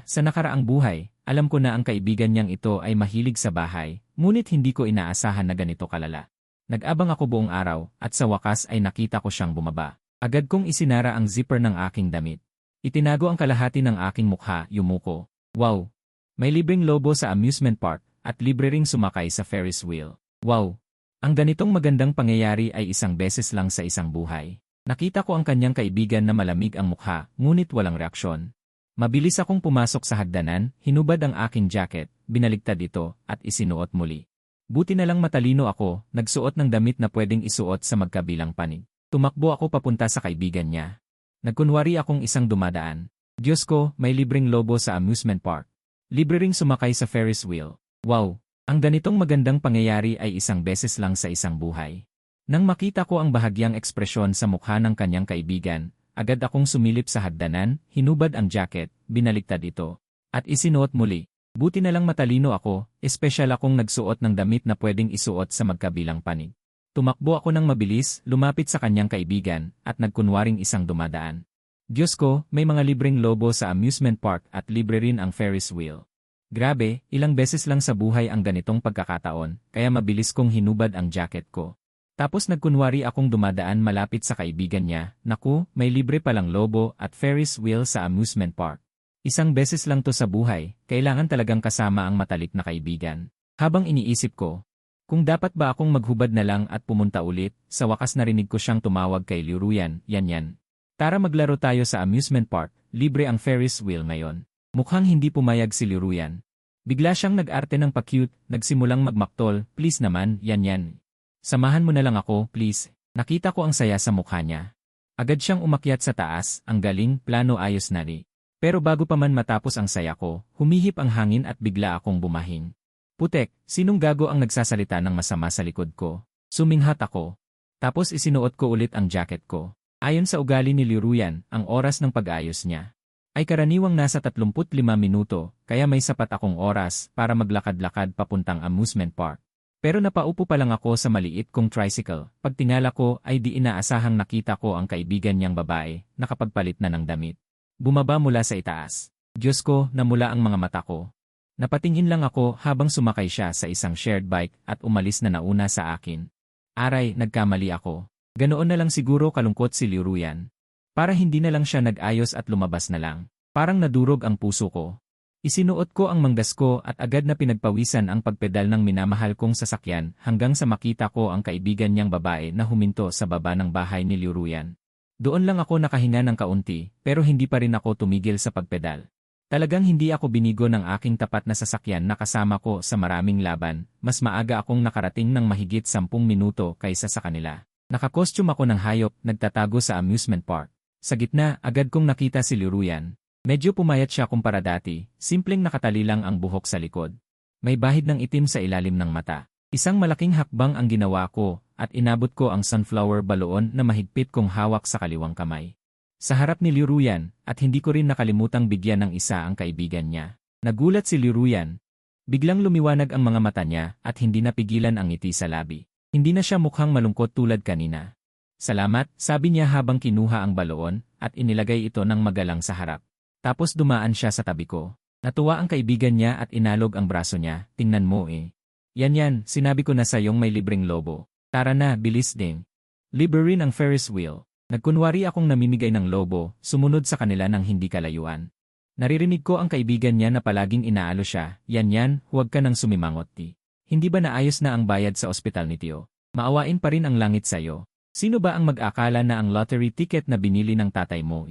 Sa nakaraang buhay, alam ko na ang kaibigan niyang ito ay mahilig sa bahay, ngunit hindi ko inaasahan na ganito kalala. Nag-abang ako buong araw, at sa wakas ay nakita ko siyang bumaba. Agad kong isinara ang zipper ng aking damit. Itinago ang kalahati ng aking mukha, yumuko. Wow! May libreng lobo sa amusement park, at libre ring sumakay sa Ferris wheel. Wow! Ang ganitong magandang pangyayari ay isang beses lang sa isang buhay. Nakita ko ang kanyang kaibigan na malamig ang mukha, ngunit walang reaksyon. Mabilis akong pumasok sa hagdanan, hinubad ang aking jacket, binaligtad ito, at isinuot muli. Buti na lang matalino ako, nagsuot ng damit na pwedeng isuot sa magkabilang panig. Tumakbo ako papunta sa kaibigan niya. Nagkunwari akong isang dumadaan. Diyos ko, may libreng lobo sa amusement park. Libre ring sumakay sa Ferris wheel. Wow! Ang ganitong magandang pangyayari ay isang beses lang sa isang buhay. Nang makita ko ang bahagyang ekspresyon sa mukha ng kanyang kaibigan, agad akong sumilip sa hagdanan, hinubad ang jacket, binaliktad ito, at isinuot muli. Buti na lang matalino ako, espesyal akong nagsuot ng damit na pwedeng isuot sa magkabilang panig. Tumakbo ako ng mabilis, lumapit sa kanyang kaibigan, at nagkunwaring isang dumadaan. Diyos ko, may mga libreng lobo sa amusement park at libre rin ang Ferris wheel. Grabe, ilang beses lang sa buhay ang ganitong pagkakataon, kaya mabilis kong hinubad ang jacket ko. Tapos nagkunwari akong dumadaan malapit sa kaibigan niya, naku, may libre palang lobo at Ferris wheel sa amusement park. Isang beses lang to sa buhay, kailangan talagang kasama ang matalik na kaibigan. Habang iniisip ko, kung dapat ba akong maghubad na lang at pumunta ulit, sa wakas narinig ko siyang tumawag kay Liruyan, yan. Tara maglaro tayo sa amusement park, libre ang Ferris wheel ngayon. Mukhang hindi pumayag si Liruyan. Bigla siyang nag-arte ng pa-cute, nagsimulang magmaktol, please naman, yan. Samahan mo na lang ako, please. Nakita ko ang saya sa mukha niya. Agad siyang umakyat sa taas, ang galing, plano ayos na rin. Pero bago pa man matapos ang saya ko, humihip ang hangin at bigla akong bumahing. Putek, sinong gago ang nagsasalita ng masama sa likod ko? Suminghat ako. Tapos isinuot ko ulit ang jacket ko. Ayon sa ugali ni Liruyan, ang oras ng pag-ayos niya ay karaniwang nasa 35 minuto, kaya may sapat akong oras para maglakad-lakad papuntang amusement park. Pero napaupo pa lang ako sa maliit kong tricycle. Pagtingala ko ay di inaasahang nakita ko ang kaibigan niyang babae, nakapagpalit na ng damit. Bumaba mula sa itaas. Diyos ko, namula ang mga mata ko. Napatingin lang ako habang sumakay siya sa isang shared bike at umalis na nauna sa akin. Aray, nagkamali ako. Ganoon na lang siguro kalungkot si Liruyan. Para hindi na lang siya nag-ayos at lumabas na lang. Parang nadurog ang puso ko. Isinuot ko ang manggas ko at agad na pinagpawisan ang pagpedal ng minamahal kong sasakyan hanggang sa makita ko ang kaibigan niyang babae na huminto sa baba ng bahay ni Liruyan. Doon lang ako nakahinga ng kaunti, pero hindi pa rin ako tumigil sa pagpedal. Talagang hindi ako binigo ng aking tapat na sasakyan na kasama ko sa maraming laban, mas maaga akong nakarating ng mahigit 10 minuto kaysa sa kanila. Nakakostume ako ng hayop, nagtatago sa amusement park. Sa gitna, agad kong nakita si Liruyan. Medyo pumayat siya kumpara dati, simpleng nakatali lang ang buhok sa likod. May bahid ng itim sa ilalim ng mata. Isang malaking hakbang ang ginawa ko, at inabot ko ang sunflower balloon na mahigpit kong hawak sa kaliwang kamay. Sa harap ni Liruyan, at hindi ko rin nakalimutang bigyan ng isa ang kaibigan niya. Nagulat si Liruyan. Biglang lumiwanag ang mga mata niya at hindi napigilan ang ngiti sa labi. Hindi na siya mukhang malungkot tulad kanina. Salamat, sabi niya habang kinuha ang baloon at inilagay ito ng magalang sa harap. Tapos dumaan siya sa tabi ko. Natuwa ang kaibigan niya at inalog ang braso niya. Tingnan mo eh. Yan, sinabi ko na sa iyong may libreng lobo. Tara na, bilis din. Libre rin ang Ferris wheel. Nagkunwari akong namimigay ng lobo, sumunod sa kanila ng hindi kalayuan. Naririnig ko ang kaibigan niya na palaging inaalo siya. Yan, huwag ka nang sumimangot ti. Hindi ba naayos na ang bayad sa ospital ni Tio? Maawain pa rin ang langit sa'yo. Sino ba ang mag-akala na ang lottery ticket na binili ng tatay mo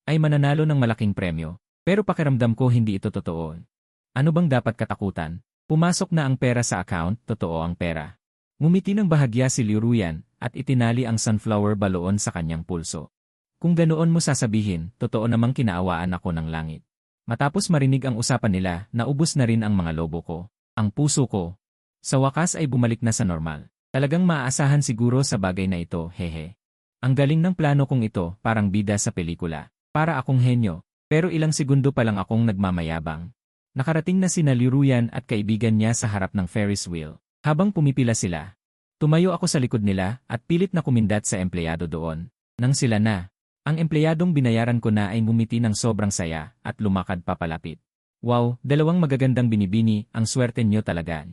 ay mananalo ng malaking premyo? Pero pakiramdam ko hindi ito totoo. Ano bang dapat katakutan? Pumasok na ang pera sa account, totoo ang pera. Ngumiti ng bahagya si Liruyan at itinali ang sunflower balloon sa kanyang pulso. Kung ganoon mo sasabihin, totoo namang kinaawaan ako ng langit. Matapos marinig ang usapan nila, naubos na rin ang mga lobo ko. Ang puso ko, sa wakas ay bumalik na sa normal. Talagang maaasahan siguro sa bagay na ito, hehe. Ang galing ng plano kong ito, parang bida sa pelikula. Para akong henyo, pero ilang segundo pa lang akong nagmamayabang. Nakarating na sina Liruyan at kaibigan niya sa harap ng Ferris wheel. Habang pumipila sila, tumayo ako sa likod nila at pilit na kumindat sa empleyado doon. Nang sila na, ang empleyadong binayaran ko na ay ngumiti ng sobrang saya at lumakad papalapit. Wow, dalawang magagandang binibini, ang swerte niyo talaga.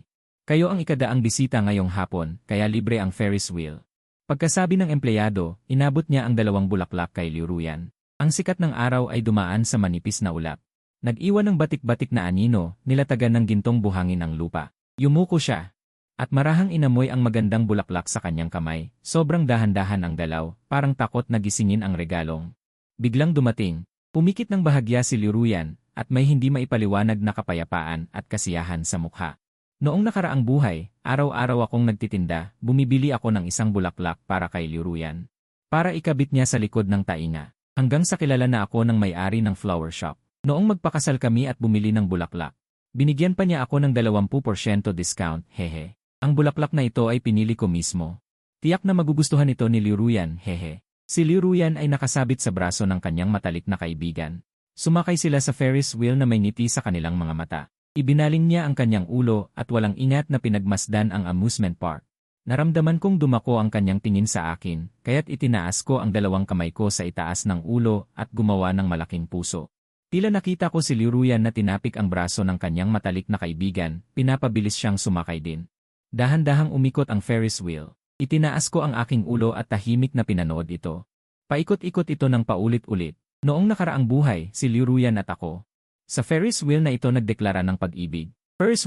Kayo ang ikadaang bisita ngayong hapon, kaya libre ang Ferris wheel. Pagkasabi ng empleyado, inabot niya ang 2 bulaklak kay Liruyan. Ang sikat ng araw ay dumaan sa manipis na ulap. Nag-iwan ng batik-batik na anino, nilatagan ng gintong buhangin ang lupa. Yumuko siya. At marahang inamoy ang magandang bulaklak sa kanyang kamay. Sobrang dahan-dahan ang galaw, parang takot na gisingin ang regalong. Biglang dumating. Pumikit ng bahagya si Liruyan, at may hindi maipaliwanag na kapayapaan at kasiyahan sa mukha. Noong nakaraang buhay, araw-araw akong nagtitinda, bumibili ako ng isang bulaklak para kay Liruyan. Para ikabit niya sa likod ng tainga. Hanggang sa kilala na ako ng may-ari ng flower shop. Noong magpakasal kami at bumili ng bulaklak. Binigyan pa niya ako ng 20% discount, hehe. Ang bulaklak na ito ay pinili ko mismo. Tiyak na magugustuhan ito ni Liruyan, hehe. Si Liruyan ay nakasabit sa braso ng kanyang matalik na kaibigan. Sumakay sila sa Ferris wheel na may ngiti sa kanilang mga mata. Ibinaling niya ang kanyang ulo at walang ingat na pinagmasdan ang amusement park. Naramdaman kong dumako ang kanyang tingin sa akin, kaya't itinaas ko ang 2 kamay ko sa itaas ng ulo at gumawa ng malaking puso. Tila nakita ko si Liruyan na tinapik ang braso ng kanyang matalik na kaibigan, pinapabilis siyang sumakay din. Dahan-dahang umikot ang Ferris wheel. Itinaas ko ang aking ulo at tahimik na pinanood ito. Paikot-ikot ito ng paulit-ulit. Noong nakaraang buhay, si Liruyan at ako. Sa Ferris wheel na ito nagdeklara ng pag-ibig. Ferris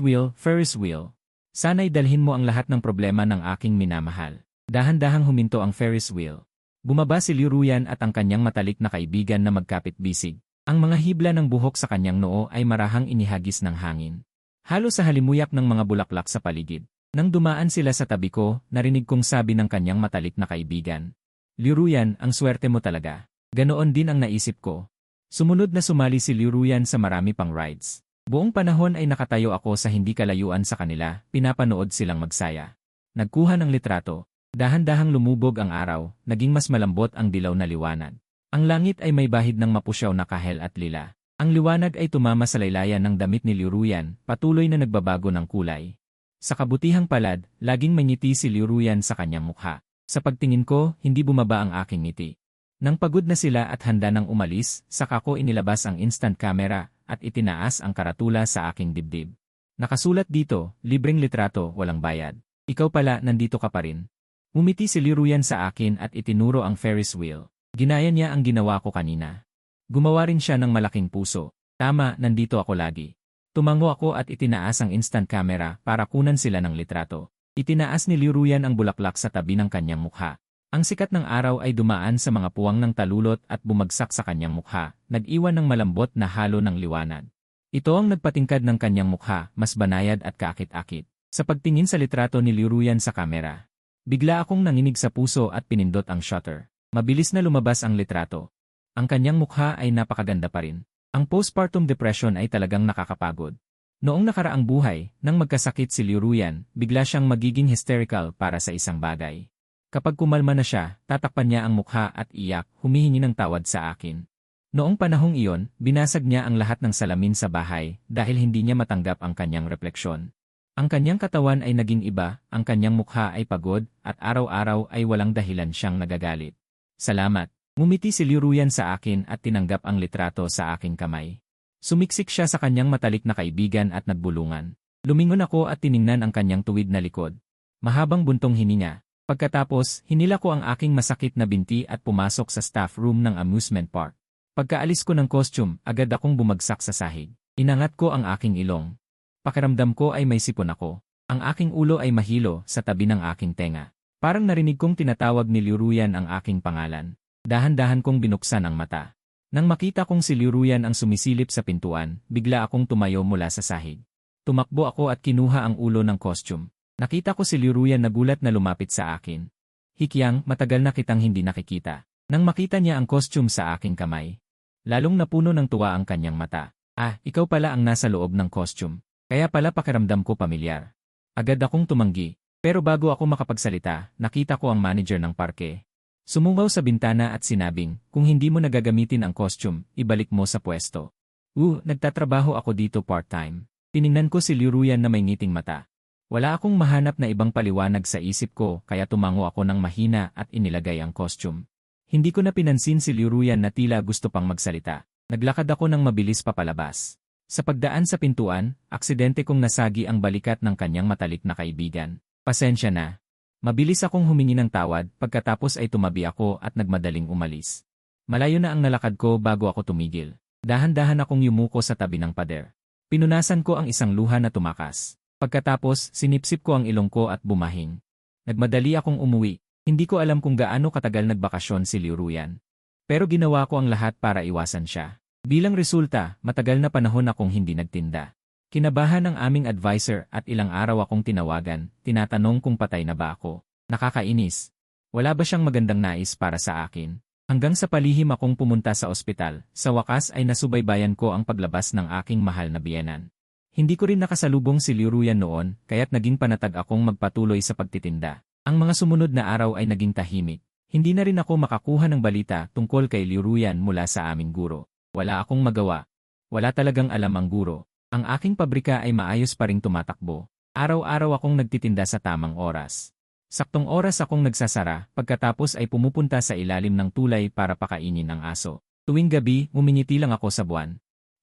wheel. Sana'y dalhin mo ang lahat ng problema ng aking minamahal. Dahan-dahang huminto ang Ferris wheel. Bumaba si Liruyan at ang kanyang matalik na kaibigan na magkapit-bisig. Ang mga hibla ng buhok sa kanyang noo ay marahang inihagis ng hangin. Halos sa halimuyak ng mga bulaklak sa paligid. Nang dumaan sila sa tabi ko, narinig kong sabi ng kanyang matalik na kaibigan. Liruyan, ang swerte mo talaga. Ganoon din ang naisip ko. Sumunod na sumali si Liruyan sa marami pang rides. Buong panahon ay nakatayo ako sa hindi kalayuan sa kanila, pinapanood silang magsaya. Nagkuha ng litrato. Dahan-dahang lumubog ang araw, naging mas malambot ang dilaw na liwanag. Ang langit ay may bahid ng mapusyaw na kahel at lila. Ang liwanag ay tumama sa laylayan ng damit ni Liruyan, patuloy na nagbabago ng kulay. Sa kabutihang palad, laging may ngiti si Liruyan sa kanyang mukha. Sa pagtingin ko, hindi bumaba ang aking ngiti. Nang pagod na sila at handa nang umalis, saka ko inilabas ang instant camera at itinaas ang karatula sa aking dibdib. Nakasulat dito, libreng litrato, walang bayad. Ikaw pala, nandito ka pa rin. Umiti si Liruyan sa akin at itinuro ang Ferris wheel. Ginaya niya ang ginawa ko kanina. Gumawa rin siya ng malaking puso. Tama, nandito ako lagi. Tumango ako at itinaas ang instant camera para kunan sila ng litrato. Itinaas ni Liruyan ang bulaklak sa tabi ng kanyang mukha. Ang sikat ng araw ay dumaan sa mga puwang ng talulot at bumagsak sa kanyang mukha, nag-iwan ng malambot na halo ng liwanag. Ito ang nagpatingkad ng kanyang mukha, mas banayad at kaakit-akit. Sa pagtingin sa litrato ni Liruyan sa kamera, Bigla akong nanginig sa puso at pinindot ang shutter. Mabilis na lumabas ang litrato. Ang kanyang mukha ay napakaganda pa rin. Ang postpartum depression ay talagang nakakapagod. Noong nakaraang buhay, nang magkasakit si Liu Ruyan, bigla siyang magiging hysterical para sa isang bagay. Kapag kumalma na siya, tatakpan niya ang mukha at iyak, humihingi ng tawad sa akin. Noong panahong iyon, binasag niya ang lahat ng salamin sa bahay dahil hindi niya matanggap ang kanyang refleksyon. Ang kanyang katawan ay naging iba, ang kanyang mukha ay pagod, at araw-araw ay walang dahilan siyang nagagalit. Salamat. Ngumiti si Liu Ruyan sa akin at tinanggap ang litrato sa aking kamay. Sumiksik siya sa kanyang matalik na kaibigan at nagbulungan. Lumingon ako at tiningnan ang kanyang tuwid na likod. Mahabang buntong hininga. Pagkatapos, hinila ko ang aking masakit na binti at pumasok sa staff room ng amusement park. Pagkaalis ko ng costume, agad akong bumagsak sa sahig. Inangat ko ang aking ilong. Pakiramdam ko ay may sipon ako. Ang aking ulo ay mahilo sa tabi ng aking tenga. Parang narinig kong tinatawag ni Liu Ruyan ang aking pangalan. Dahan-dahan kong binuksan ang mata. Nang makita kong si Liu Ruyan ang sumisilip sa pintuan, bigla akong tumayo mula sa sahig. Tumakbo ako at kinuha ang ulo ng costume. Nakita ko si Liu Ruyan na gulat na lumapit sa akin. Hikyang, matagal na kitang hindi nakikita. Nang makita niya ang costume sa aking kamay, lalong napuno ng tuwa ang kanyang mata. Ah, ikaw pala ang nasa loob ng costume. Kaya pala pakiramdam ko pamilyar. Agad akong tumanggi, pero bago ako makapagsalita, nakita ko ang manager ng parke. Sumungaw sa bintana at sinabing, kung hindi mo nagagamitin ang costume, ibalik mo sa pwesto. Nagtatrabaho ako dito part-time. Tiningnan ko si Liu Ruyan na may ngiting mata. Wala akong mahanap na ibang paliwanag sa isip ko kaya tumango ako ng mahina at inilagay ang costume. Hindi ko na pinansin si Liu Ruyan na tila gusto pang magsalita. Naglakad ako ng mabilis papalabas. Sa pagdaan sa pintuan, aksidente kong nasagi ang balikat ng kanyang matalik na kaibigan. Pasensya na. Mabilis akong humingi ng tawad, pagkatapos ay tumabi ako at nagmadaling umalis. Malayo na ang nalakad ko bago ako tumigil. Dahan-dahan akong yumuko sa tabi ng pader. Pinunasan ko ang isang luha na tumakas. Pagkatapos, sinipsip ko ang ilong ko at bumahing. Nagmadali akong umuwi. Hindi ko alam kung gaano katagal nagbakasyon si Liu Ruyan. Pero ginawa ko ang lahat para iwasan siya. Bilang resulta, matagal na panahon akong hindi nagtinda. Kinabahan ng aming advisor at ilang araw akong tinawagan, tinatanong kung patay na ba ako. Nakakainis. Wala ba siyang magandang nais para sa akin? Hanggang sa palihim akong pumunta sa ospital, sa wakas ay nasubaybayan ko ang paglabas ng aking mahal na biyenan. Hindi ko rin nakasalubong si Liu Ruyan noon, kaya't naging panatag akong magpatuloy sa pagtitinda. Ang mga sumunod na araw ay naging tahimik. Hindi na rin ako makakuha ng balita tungkol kay Liu Ruyan mula sa aming guro. Wala akong magawa. Wala talagang alam ang guro. Ang aking pabrika ay maayos pa ring tumatakbo. Araw-araw akong nagtitinda sa tamang oras. Saktong oras akong nagsasara, pagkatapos ay pumupunta sa ilalim ng tulay para pakainin ang aso. Tuwing gabi, umingiti lang ako sa buwan.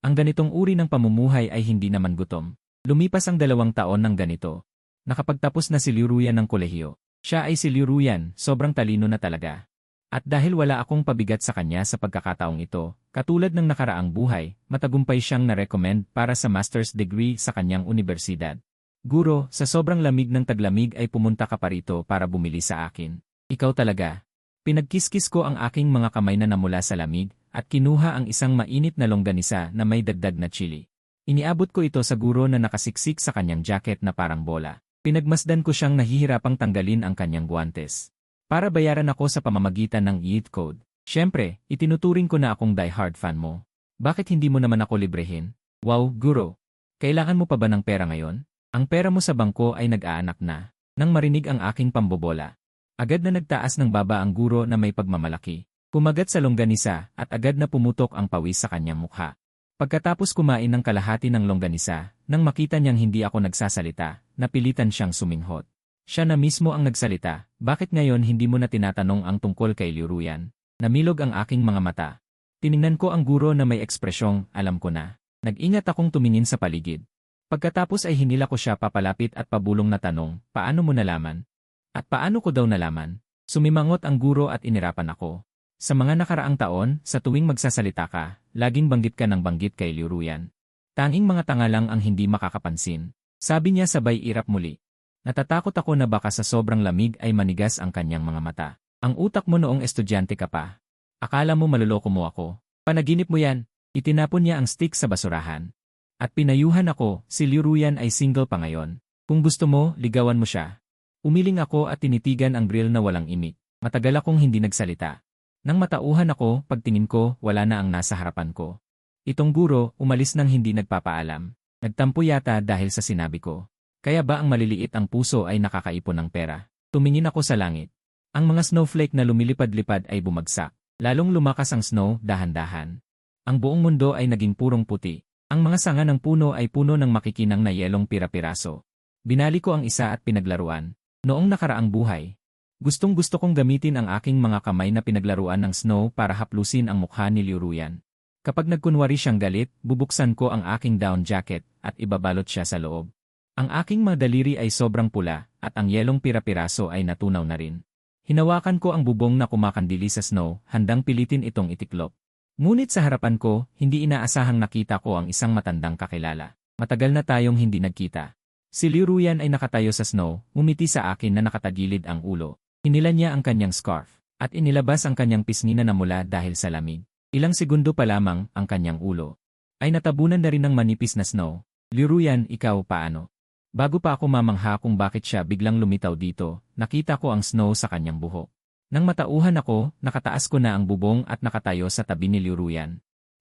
Ang ganitong uri ng pamumuhay ay hindi naman gutom. Lumipas ang 2 taon ng ganito. Nakapagtapos na si Liu Ruyan ng kolehiyo. Siya ay si Liu Ruyan, sobrang talino na talaga. At dahil wala akong pabigat sa kanya sa pagkakataong ito, katulad ng nakaraang buhay, matagumpay siyang na-recommend para sa master's degree sa kanyang universidad. Guro, sa sobrang lamig ng taglamig ay pumunta ka pa rito para bumili sa akin. Ikaw talaga. Pinagkiskis ko ang aking mga kamay na namula sa lamig at kinuha ang isang mainit na longganisa na may dagdag na chili. Iniabot ko ito sa guro na nakasiksik sa kanyang jacket na parang bola. Pinagmasdan ko siyang nahihirapang tanggalin ang kanyang guwantes. Para bayaran ako sa pamamagitan ng EAT code. Siyempre, itinuturing ko na akong die-hard fan mo. Bakit hindi mo naman ako librehin? Wow, guro. Kailangan mo pa ba ng pera ngayon? Ang pera mo sa bangko ay nag-aanak na. Nang marinig ang aking pambobola. Agad na nagtaas ng baba ang guro na may pagmamalaki. Kumagat sa longganisa at agad na pumutok ang pawis sa kanyang mukha. Pagkatapos kumain ng kalahati ng longganisa, nang makita niyang hindi ako nagsasalita, napilitan siyang suminghot. Siya na mismo ang nagsalita, bakit ngayon hindi mo na tinatanong ang tungkol kay Liu Ruyan? Namilog ang aking mga mata. Tiningnan ko ang guro na may ekspresyong, alam ko na. Nag-ingat akong tumingin sa paligid. Pagkatapos ay hinila ko siya papalapit at pabulong na tanong, paano mo nalaman? At paano ko daw nalaman? Sumimangot ang guro at inirapan ako. Sa mga nakaraang taon, sa tuwing magsasalita ka, laging banggit ka ng banggit kay Liu Ruyan. Tanging mga tanga lang ang hindi makakapansin. Sabi niya sabay irap muli. Natatakot ako na baka sa sobrang lamig ay manigas ang kanyang mga mata. Ang utak mo noong estudyante ka pa. Akala mo maluloko mo ako. Panaginip mo yan. Itinapon niya ang stick sa basurahan. At pinayuhan ako, si Liu Ruyan ay single pa ngayon. Kung gusto mo, ligawan mo siya. Umiling ako at tinitigan ang grill na walang imik. Matagal akong hindi nagsalita. Nang matauhan ako, pagtingin ko, wala na ang nasa harapan ko. Itong guro, umalis nang hindi nagpapaalam. Nagtampo yata dahil sa sinabi ko. Kaya ba ang maliliit ang puso ay nakakaipon ng pera? Tumingin ako sa langit. Ang mga snowflake na lumilipad-lipad ay bumagsak. Lalong lumakas ang snow, dahan-dahan. Ang buong mundo ay naging purong puti. Ang mga sanga ng puno ay puno ng makikinang na yelong pira-piraso. Binali ko ang isa at pinaglaruan. Noong nakaraang buhay, gustong-gusto kong gamitin ang aking mga kamay na pinaglaruan ng snow para haplusin ang mukha ni Liu Ruyan. Kapag nagkunwari siyang galit, bubuksan ko ang aking down jacket at ibabalot siya sa loob. Ang aking mga daliri ay sobrang pula at ang yelong pira-piraso ay natunaw na rin. Hinawakan ko ang bubong na kumakandili sa snow, handang pilitin itong itiklop. Ngunit sa harapan ko, hindi inaasahang nakita ko ang isang matandang kakilala. Matagal na tayong hindi nagkita. Si Liu Ruyan ay nakatayo sa snow, ngumiti sa akin na nakatagilid ang ulo. Hinila niya ang kanyang scarf, at inilabas ang kanyang pisngi na namula dahil sa lamig. Ilang segundo pa lamang, ang kanyang ulo ay natabunan na rin ng manipis na snow. Liu Ruyan, ikaw paano? Bago pa ako mamangha kung bakit siya biglang lumitaw dito, nakita ko ang snow sa kanyang buhok. Nang matauhan ako, nakataas ko na ang bubong at nakatayo sa tabi ni Liu Ruyan.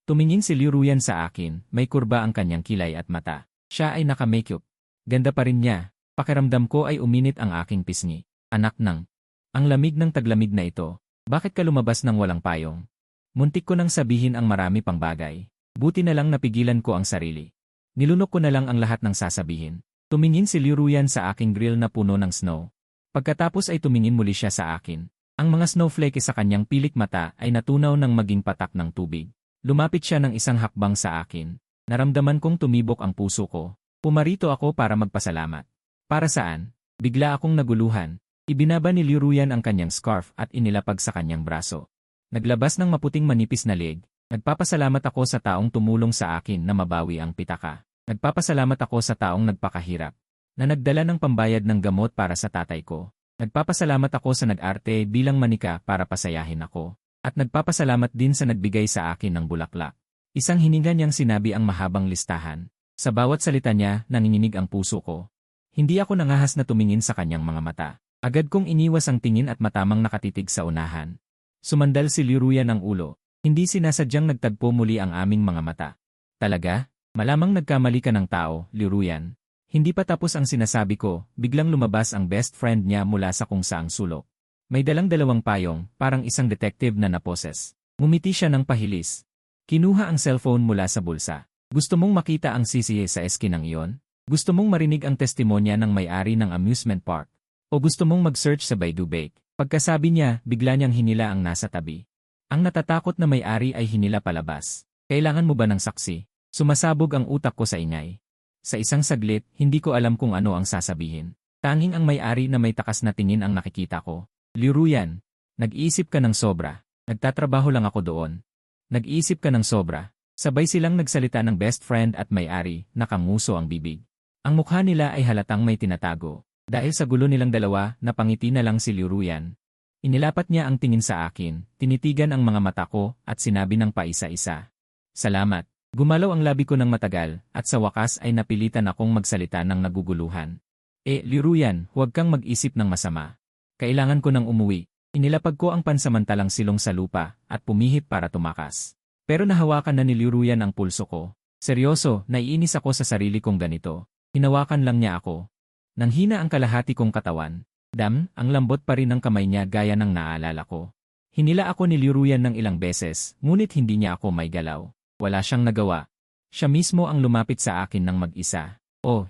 Tumingin si Liu Ruyan sa akin, may kurba ang kanyang kilay at mata. Siya ay naka-makeup. Ganda pa rin niya. Pakiramdam ko ay uminit ang aking pisngi. Anak ng, ang lamig ng taglamig na ito. Bakit ka lumabas ng walang payong? Muntik ko nang sabihin ang marami pang bagay. Buti na lang napigilan ko ang sarili. Nilunok ko na lang ang lahat ng sasabihin. Tumingin si Liu Ruyan sa aking grill na puno ng snow. Pagkatapos ay tumingin muli siya sa akin. Ang mga snowflake sa kanyang pilik mata ay natunaw ng maging patak ng tubig. Lumapit siya ng isang hakbang sa akin. Naramdaman kong tumibok ang puso ko. Pumarito ako para magpasalamat. Para saan? Bigla akong naguluhan. Ibinaba ni Liu Ruyan ang kanyang scarf at inilapag sa kanyang braso. Naglabas ng maputing manipis na leg. Nagpapasalamat ako sa taong tumulong sa akin na mabawi ang pitaka. Nagpapasalamat ako sa taong nagpakahirap, na nagdala ng pambayad ng gamot para sa tatay ko. Nagpapasalamat ako sa nag-arte bilang manika para pasayahin ako. At nagpapasalamat din sa nagbigay sa akin ng bulaklak. Isang hininga niyang sinabi ang mahabang listahan. Sa bawat salita niya, nanginginig ang puso ko. Hindi ako nangahas na tumingin sa kanyang mga mata. Agad kong iniwas ang tingin at matamang nakatitig sa unahan. Sumandal si Liu Ruyan ang ulo. Hindi sinasadyang nagtagpo muli ang aming mga mata. Talaga? Malamang nagkamali ka ng tao, Liu Ruyan. Hindi pa tapos ang sinasabi ko, biglang lumabas ang best friend niya mula sa kung saang sulok. May dalang dalawang payong, parang isang detective na naposes. Ngumiti siya ng pahilis. Kinuha ang cellphone mula sa bulsa. Gusto mong makita ang CCA sa eskinang iyon? Gusto mong marinig ang testimonya ng may-ari ng amusement park? O gusto mong mag-search sa Baidu Baike? Pagkasabi niya, bigla niyang hinila ang nasa tabi. Ang natatakot na may-ari ay hinila palabas. Kailangan mo ba ng saksi? Sumasabog ang utak ko sa ingay. Sa isang saglit, hindi ko alam kung ano ang sasabihin. Tanging ang may-ari na may takas na tingin ang nakikita ko. Liu Ruyan, nag-iisip ka ng sobra. Nagtatrabaho lang ako doon. Nag-iisip ka ng sobra. Sabay silang nagsalita ng best friend at may-ari, nakanguso ang bibig. Ang mukha nila ay halatang may tinatago. Dahil sa gulo nilang dalawa, napangiti na lang si Liu Ruyan. Inilapat niya ang tingin sa akin, tinitigan ang mga mata ko, at sinabi ng paisa-isa. Salamat. Gumalaw ang labi ko ng matagal, at sa wakas ay napilitan akong magsalita ng naguguluhan. Liu Ruyan, huwag kang mag-isip ng masama. Kailangan ko nang umuwi. Inilapag ko ang pansamantalang silong sa lupa, at pumihit para tumakas. Pero nahawakan na ni Liu Ruyan ang pulso ko. Seryoso, naiinis ako sa sarili kong ganito. Hinawakan lang niya ako. Nanghina ang kalahati kong katawan. Ang lambot pa rin ng kamay niya gaya ng naalala ko. Hinila ako ni Liu Ruyan ng ilang beses, ngunit hindi niya ako may galaw. Wala siyang nagawa. Siya mismo ang lumapit sa akin ng mag-isa.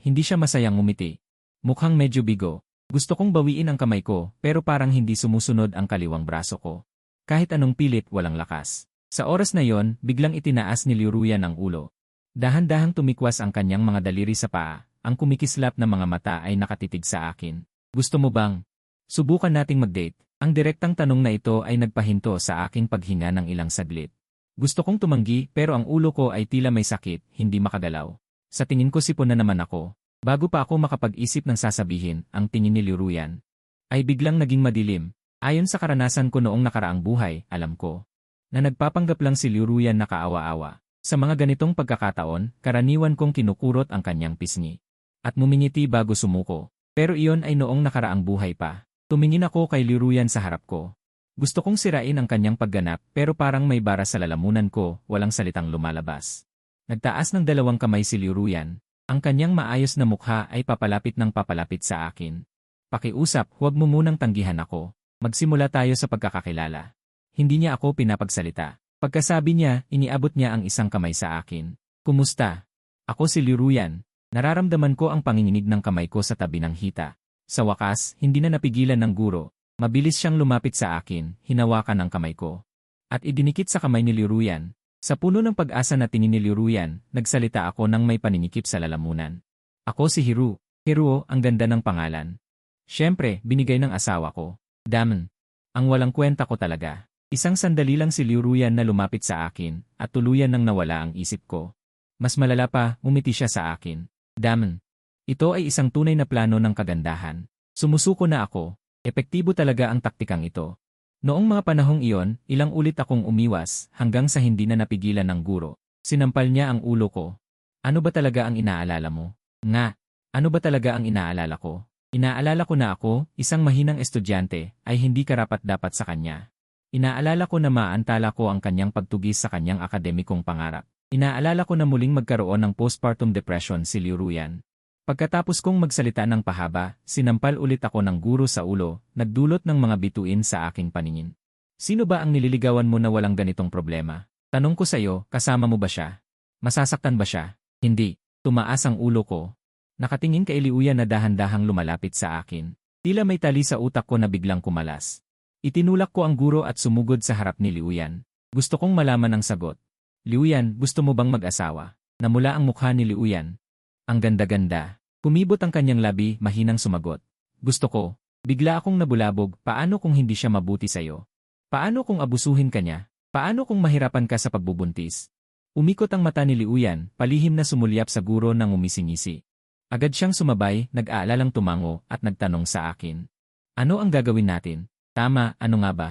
Hindi siya masayang ngumiti. Mukhang medyo bigo. Gusto kong bawiin ang kamay ko, pero parang hindi sumusunod ang kaliwang braso ko. Kahit anong pilit, walang lakas. Sa oras na yon, biglang itinaas ni Liu Ruyan ang ulo. Dahan-dahang tumikwas ang kanyang mga daliri sa paa. Ang kumikislap na mga mata ay nakatitig sa akin. Gusto mo bang subukan nating mag-date? Ang direktang tanong na ito ay nagpahinto sa aking paghinga ng ilang saglit. Gusto kong tumanggi pero ang ulo ko ay tila may sakit, hindi makagalaw. Sa tingin ko sipon na naman ako. Bago pa ako makapag-isip ng sasabihin, ang tingin ni Liu Ruyan ay biglang naging madilim. Ayon sa karanasan ko noong nakaraang buhay, alam ko na nagpapanggap lang si Liu Ruyan na kaawa-awa. Sa mga ganitong pagkakataon, karaniwan kong kinukurot ang kanyang pisngi. At mumingiti bago sumuko. Pero iyon ay noong nakaraang buhay pa. Tumingin ako kay Liruyan sa harap ko. Gusto kong sirain ang kanyang pagganap pero parang may bara sa lalamunan ko, walang salitang lumalabas. Nagtaas ng dalawang kamay si Liruyan. Ang kanyang maayos na mukha ay papalapit ng papalapit sa akin. Pakiusap, huwag mo munang tanggihan ako. Magsimula tayo sa pagkakakilala. Hindi niya ako pinapagsalita. Pagkasabi niya, iniabot niya ang isang kamay sa akin. Kumusta? Ako si Liruyan. Nararamdaman ko ang panginginig ng kamay ko sa tabi ng hita. Sa wakas, hindi na napigilan ng guro. Mabilis siyang lumapit sa akin, hinawakan ang kamay ko. At idinikit sa kamay ni Liruyan. Sa puno ng pag-asa na tingin ni Liruyan, nagsalita ako ng may paninikip sa lalamunan. Ako si Hiru. Hiruo, ang ganda ng pangalan. Siyempre, binigay ng asawa ko. Daman. Ang walang kwenta ko talaga. Isang sandali lang si Liruyan na lumapit sa akin, at tuluyan nang nawala ang isip ko. Mas malala pa, umiti siya sa akin. Daman. Ito ay isang tunay na plano ng kagandahan. Sumusuko na ako. Epektibo talaga ang taktikang ito. Noong mga panahong iyon, ilang ulit akong umiwas hanggang sa hindi na napigilan ng guro. Sinampal niya ang ulo ko. Ano ba talaga ang inaalala mo? Nga, ano ba talaga ang inaalala ko? Inaalala ko na ako, isang mahinang estudyante, ay hindi karapat-dapat sa kanya. Inaalala ko na maantala ko ang kanyang pagtugis sa kanyang akademikong pangarap. Inaalala ko na muling magkaroon ng postpartum depression si Liruyan. Pagkatapos kong magsalita ng pahaba, sinampal ulit ako ng guro sa ulo, nagdulot ng mga bituin sa aking paningin. Sino ba ang nililigawan mo na walang ganitong problema? Tanong ko sa'yo, kasama mo ba siya? Masasaktan ba siya? Hindi. Tumaas ang ulo ko. Nakatingin kay Liruyan na dahan-dahang lumalapit sa akin. Tila may tali sa utak ko na biglang kumalas. Itinulak ko ang guro at sumugod sa harap ni Liruyan. Gusto kong malaman ang sagot. Liruyan, gusto mo bang mag-asawa? Namula ang mukha ni Liruyan. Ang ganda-ganda. Kumibot ang kanyang labi, mahinang sumagot. Gusto ko. Bigla akong nabulabog, paano kung hindi siya mabuti sa'yo? Paano kung abusuhin ka niya? Paano kung mahirapan ka sa pagbubuntis? Umikot ang mata ni Liruyan, palihim na sumulyap sa guro ng umisingisi. Agad siyang sumabay, nag-aalalang tumango, at nagtanong sa akin. Ano ang gagawin natin? Tama, ano nga ba?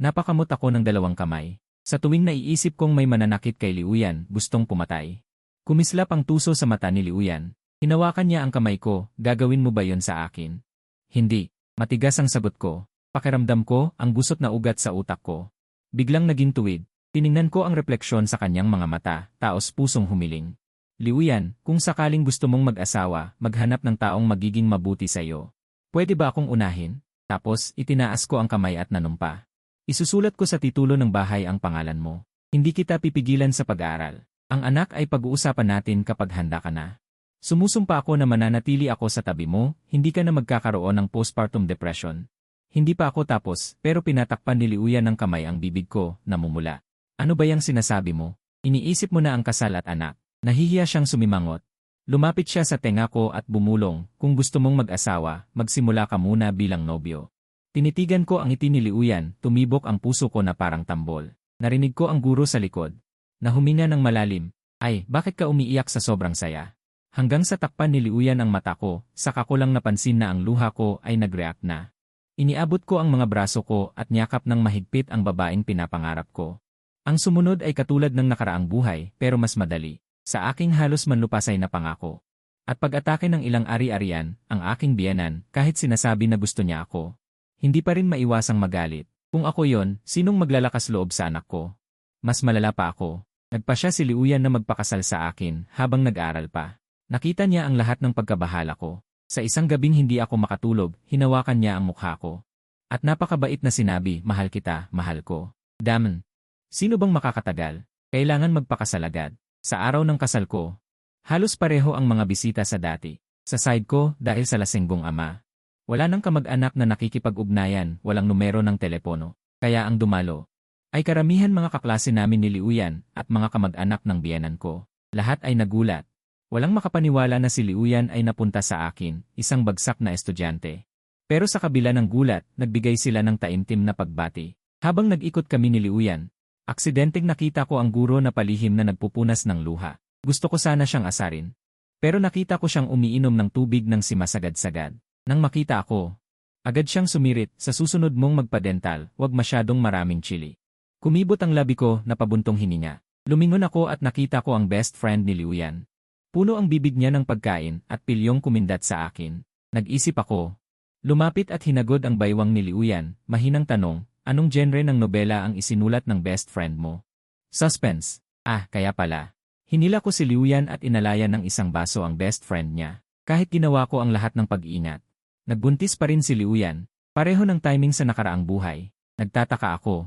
Napakamot ako ng dalawang kamay. Sa tuwing naiisip kong may mananakit kay Liruyan, gustong pumatay. Kumislap ang tuso sa mata ni Liruyan. Hinawakan niya ang kamay ko, gagawin mo ba yon sa akin? Hindi. Matigas ang sagot ko. Pakiramdam ko, ang gusot na ugat sa utak ko. Biglang naging tuwid. Tiningnan ko ang refleksyon sa kanyang mga mata, taos pusong humiling. Liruyan, kung sakaling gusto mong mag-asawa, maghanap ng taong magiging mabuti sa iyo. Pwede ba akong unahin? Tapos, itinaas ko ang kamay at nanumpa. Isusulat ko sa titulo ng bahay ang pangalan mo. Hindi kita pipigilan sa pag-aaral. Ang anak ay pag-uusapan natin kapag handa ka na. Sumusumpa ako na mananatili ako sa tabi mo, hindi ka na magkakaroon ng postpartum depression. Hindi pa ako tapos, pero pinatakpan ni Liruyan ng kamay ang bibig ko, namumula. Ano ba yang sinasabi mo? Iniisip mo na ang kasal at anak. Nahihiya siyang sumimangot. Lumapit siya sa tenga ko at bumulong, kung gusto mong mag-asawa, magsimula ka muna bilang nobyo. Tinitigan ko ang ngiti ni Liruyan, tumibok ang puso ko na parang tambol. Narinig ko ang guro sa likod. Nahuminga ng malalim. Ay, bakit ka umiiyak sa sobrang saya? Hanggang sa takpan ni Liruyan ang mata ko, saka ko lang napansin na ang luha ko ay nag-react na. Iniabot ko ang mga braso ko at niyakap ng mahigpit ang babaeng pinapangarap ko. Ang sumunod ay katulad ng nakaraang buhay, pero mas madali. Sa aking halos manlupasay na pangako. At pag-atake ng ilang ari-arian, ang aking biyenan, kahit sinasabi na gusto niya ako. Hindi pa rin maiwasang magalit. Kung ako yon, sinong maglalakas loob sa anak ko? Mas malala pa ako. Nagpa siya si Liruyan na magpakasal sa akin habang nag-aaral pa. Nakita niya ang lahat ng pagkabahala ko. Sa isang gabing hindi ako makatulog, hinawakan niya ang mukha ko. At napakabait na sinabi, mahal kita, mahal ko. Daman. Sino bang makakatagal? Kailangan magpakasal agad. Sa araw ng kasal ko, halos pareho ang mga bisita sa dati. Sa side ko, dahil sa lasengbong ama. Wala nang kamag-anak na nakikipag-ugnayan, walang numero ng telepono. Kaya ang dumalo ay karamihan mga kaklase namin ni Liruyan at mga kamag-anak ng biyenan ko. Lahat ay nagulat. Walang makapaniwala na si Liruyan ay napunta sa akin, isang bagsak na estudyante. Pero sa kabila ng gulat, nagbigay sila ng taimtim na pagbati. Habang nag-ikot kami ni Liruyan, aksidenteng nakita ko ang guro na palihim na nagpupunas ng luha. Gusto ko sana siyang asarin. Pero nakita ko siyang umiinom ng tubig ng simasagad-sagad. Nang makita ako, agad siyang sumirit, sa susunod mong magpa-dental, wag masyadong maraming chili. Kumibot ang labi ko na pabuntong hininga. Lumingon ako at nakita ko ang best friend ni Liruyan. Puno ang bibig niya ng pagkain at pilyong kumindat sa akin. Nag-isip ako. Lumapit at hinagod ang baywang ni Liuyan, mahinang tanong, anong genre ng nobela ang isinulat ng best friend mo? Suspense. Ah, kaya pala. Hinila ko si Liuyan at inalayan ng isang baso ang best friend niya. Kahit ginawa ko ang lahat ng pag-iingat. Nagbuntis pa rin si Liuyan. Pareho ng timing sa nakaraang buhay. Nagtataka ako.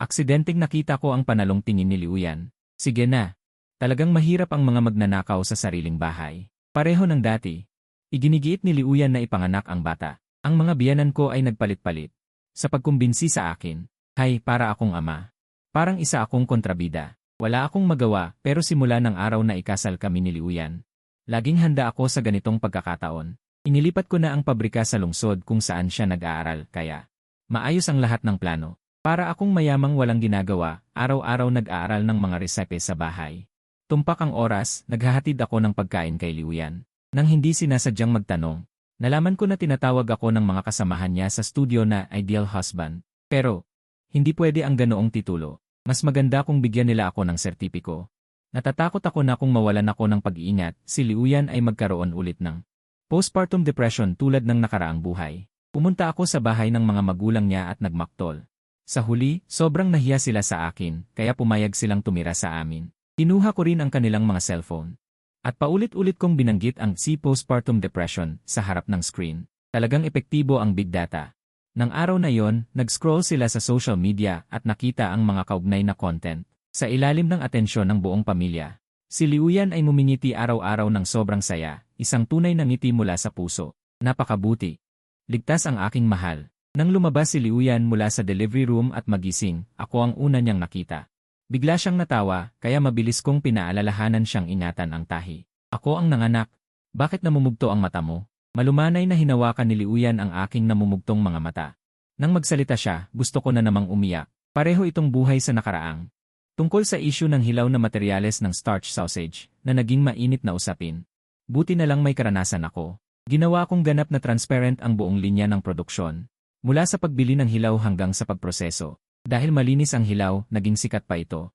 Aksidenteng nakita ko ang panalong tingin ni Liuyan. Sige na. Talagang mahirap ang mga magnanakaw sa sariling bahay. Pareho ng dati. Iginigiit ni Liuyan na ipanganak ang bata. Ang mga biyanan ko ay nagpalit-palit. Sa pagkumbinsi sa akin, hay, para akong ama. Parang isa akong kontrabida. Wala akong magawa, pero simula ng araw na ikasal kami ni Liuyan. Laging handa ako sa ganitong pagkakataon. Inilipat ko na ang pabrika sa lungsod kung saan siya nag-aaral, kaya maayos ang lahat ng plano. Para akong mayamang walang ginagawa, araw-araw nag-aaral ng mga resepe sa bahay. Tumpak ang oras, naghahatid ako ng pagkain kay Liuyan. Nang hindi sinasadyang magtanong, nalaman ko na tinatawag ako ng mga kasamahan niya sa studio na ideal husband. Pero, hindi pwede ang ganoong titulo. Mas maganda kung bigyan nila ako ng sertipiko. Natatakot ako na kung mawalan ako ng pag-iingat, si Liuyan ay magkaroon ulit ng postpartum depression tulad ng nakaraang buhay. Pumunta ako sa bahay ng mga magulang niya at nagmaktol. Sa huli, sobrang nahiya sila sa akin, kaya pumayag silang tumira sa amin. Kinuha ko rin ang kanilang mga cellphone. At paulit-ulit kong binanggit ang postpartum depression sa harap ng screen. Talagang epektibo ang big data. Nang araw na yon, nag-scroll sila sa social media at nakita ang mga kaugnay na content. Sa ilalim ng atensyon ng buong pamilya. Si Liuyan ay ngumingiti araw-araw ng sobrang saya, isang tunay na ngiti mula sa puso. Napakabuti. Ligtas ang aking mahal. Nang lumabas si Liuyan mula sa delivery room at magising, ako ang una niyang nakita. Bigla siyang natawa, kaya mabilis kong pinaalalahanan siyang ingatan ang tahi. Ako ang nanganak. Bakit namumugto ang mata mo? Malumanay na hinawakan ni Liuyan ang aking namumugtong mga mata. Nang magsalita siya, gusto ko na namang umiyak. Pareho itong buhay sa nakaraang. Tungkol sa issue ng hilaw na materyales ng starch sausage, na naging mainit na usapin. Buti na lang may karanasan ako. Ginawa kong ganap na transparent ang buong linya ng produksyon. Mula sa pagbili ng hilaw hanggang sa pagproseso. Dahil malinis ang hilaw, naging sikat pa ito.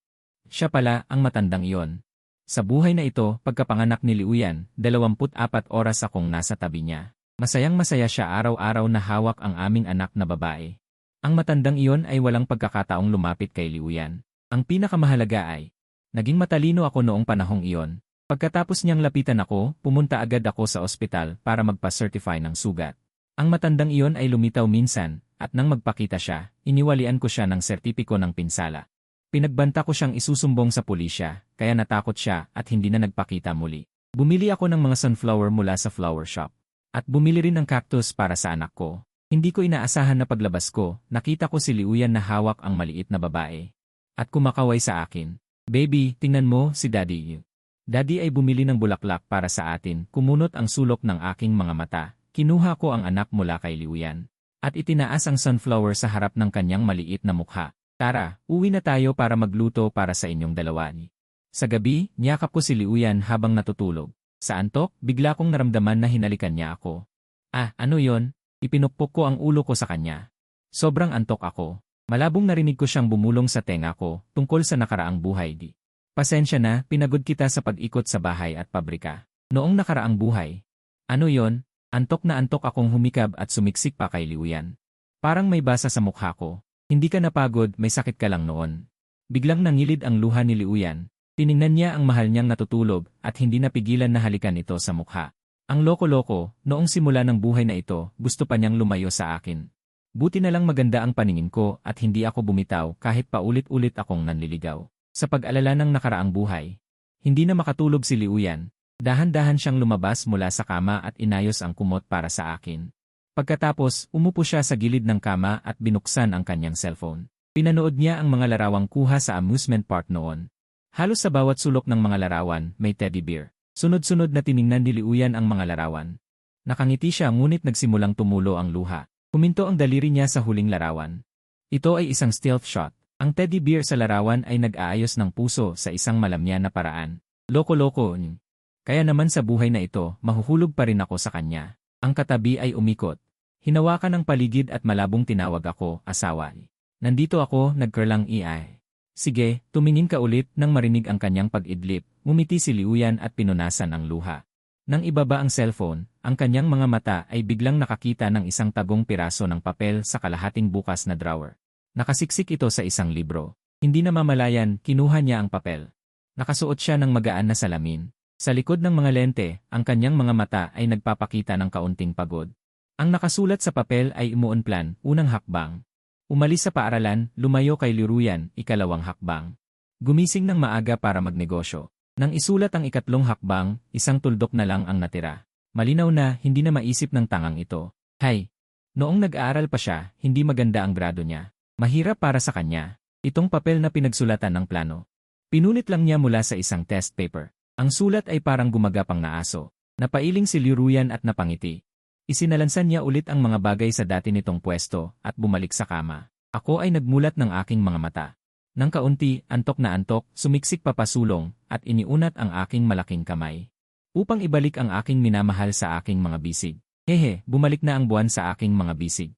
Siya pala ang matandang iyon. Sa buhay na ito, pagkapanganak ni Liuyan, 24 oras akong nasa tabi niya. Masayang-masaya siya araw-araw na hawak ang aming anak na babae. Ang matandang iyon ay walang pagkakataong lumapit kay Liuyan. Ang pinakamahalaga ay, naging matalino ako noong panahong iyon. Pagkatapos niyang lapitan ako, pumunta agad ako sa ospital para magpa-certify ng sugat. Ang matandang iyon ay lumitaw minsan, at nang magpakita siya, iniwalian ko siya ng sertipiko ng pinsala. Pinagbanta ko siyang isusumbong sa pulisya, kaya natakot siya at hindi na nagpakita muli. Bumili ako ng mga sunflower mula sa flower shop. At bumili rin ng cactus para sa anak ko. Hindi ko inaasahan na paglabas ko, nakita ko si Liuyan na hawak ang maliit na babae. At kumakaway sa akin. Baby, tingnan mo si Daddy. Daddy ay bumili ng bulaklak para sa atin, kumunot ang sulok ng aking mga mata. Kinuha ko ang anak mula kay Liuyan. At itinaas ang sunflower sa harap ng kanyang maliit na mukha. Tara, uwi na tayo para magluto para sa inyong dalawa. Sa gabi, niyakap ko si Liuyan habang natutulog. Sa antok, bigla kong naramdaman na hinalikan niya ako. Ah, ano yon? Ipinukpok ko ang ulo ko sa kanya. Sobrang antok ako. Malabong narinig ko siyang bumulong sa tenga ko tungkol sa nakaraang buhay. Pasensya na, pinagod kita sa pag-ikot sa bahay at pabrika. Noong nakaraang buhay. Ano yon? Antok na antok akong humikab at sumiksik pa kay Liuyan. Parang may basa sa mukha ko. Hindi ka napagod, may sakit ka lang noon. Biglang nangilid ang luha ni Liuyan. Tiningnan niya ang mahal niyang natutulog at hindi napigilan na halikan ito sa mukha. Ang loko-loko, noong simula ng buhay na ito, gusto pa niyang lumayo sa akin. Buti na lang maganda ang paningin ko at hindi ako bumitaw kahit paulit-ulit akong nanliligaw. Sa pag-alala ng nakaraang buhay, hindi na makatulog si Liuyan. Dahan-dahan siyang lumabas mula sa kama at inayos ang kumot para sa akin. Pagkatapos, umupo siya sa gilid ng kama at binuksan ang kanyang cellphone. Pinanood niya ang mga larawang kuha sa amusement park noon. Halos sa bawat sulok ng mga larawan, may teddy bear. Sunod-sunod na tiningnan ni Liuyan ang mga larawan. Nakangiti siya ngunit nagsimulang tumulo ang luha. Huminto ang daliri niya sa huling larawan. Ito ay isang stealth shot. Ang teddy bear sa larawan ay nag-aayos ng puso sa isang malamya na paraan. Loko-loko. Kaya naman sa buhay na ito, mahuhulog pa rin ako sa kanya. Ang katabi ay umikot. Hinawakan ng paligid at malabong tinawag ako, asawa. Nandito ako, nagkurlang iay. Sige, tumingin ka ulit nang marinig ang kanyang pag-idlip. Ngumiti si Liuyan at pinunasan ang luha. Nang ibaba ang cellphone, ang kanyang mga mata ay biglang nakakita ng isang tagong piraso ng papel sa kalahating bukas na drawer. Nakasiksik ito sa isang libro. Hindi namamalayan, kinuha niya ang papel. Nakasuot siya ng magaan na salamin. Sa likod ng mga lente, ang kanyang mga mata ay nagpapakita ng kaunting pagod. Ang nakasulat sa papel ay Imuon Plan, unang hakbang. Umalis sa paaralan, lumayo kay Liruyan, ikalawang hakbang. Gumising ng maaga para magnegosyo. Nang isulat ang ikatlong hakbang, isang tuldok na lang ang natira. Malinaw na, hindi na maisip ng tangang ito. Hay! Noong nag-aaral pa siya, hindi maganda ang grado niya. Mahirap para sa kanya. Itong papel na pinagsulatan ng plano. Pinulit lang niya mula sa isang test paper. Ang sulat ay parang gumagapang na aso. Napailing si Liruyan at napangiti. Isinalansan niya ulit ang mga bagay sa dati nitong pwesto at bumalik sa kama. Ako ay nagmulat ng aking mga mata. Nang kaunti, antok na antok, sumiksik papasulong, at iniunat ang aking malaking kamay. Upang ibalik ang aking minamahal sa aking mga bisig. Hehe, bumalik na ang buwan sa aking mga bisig.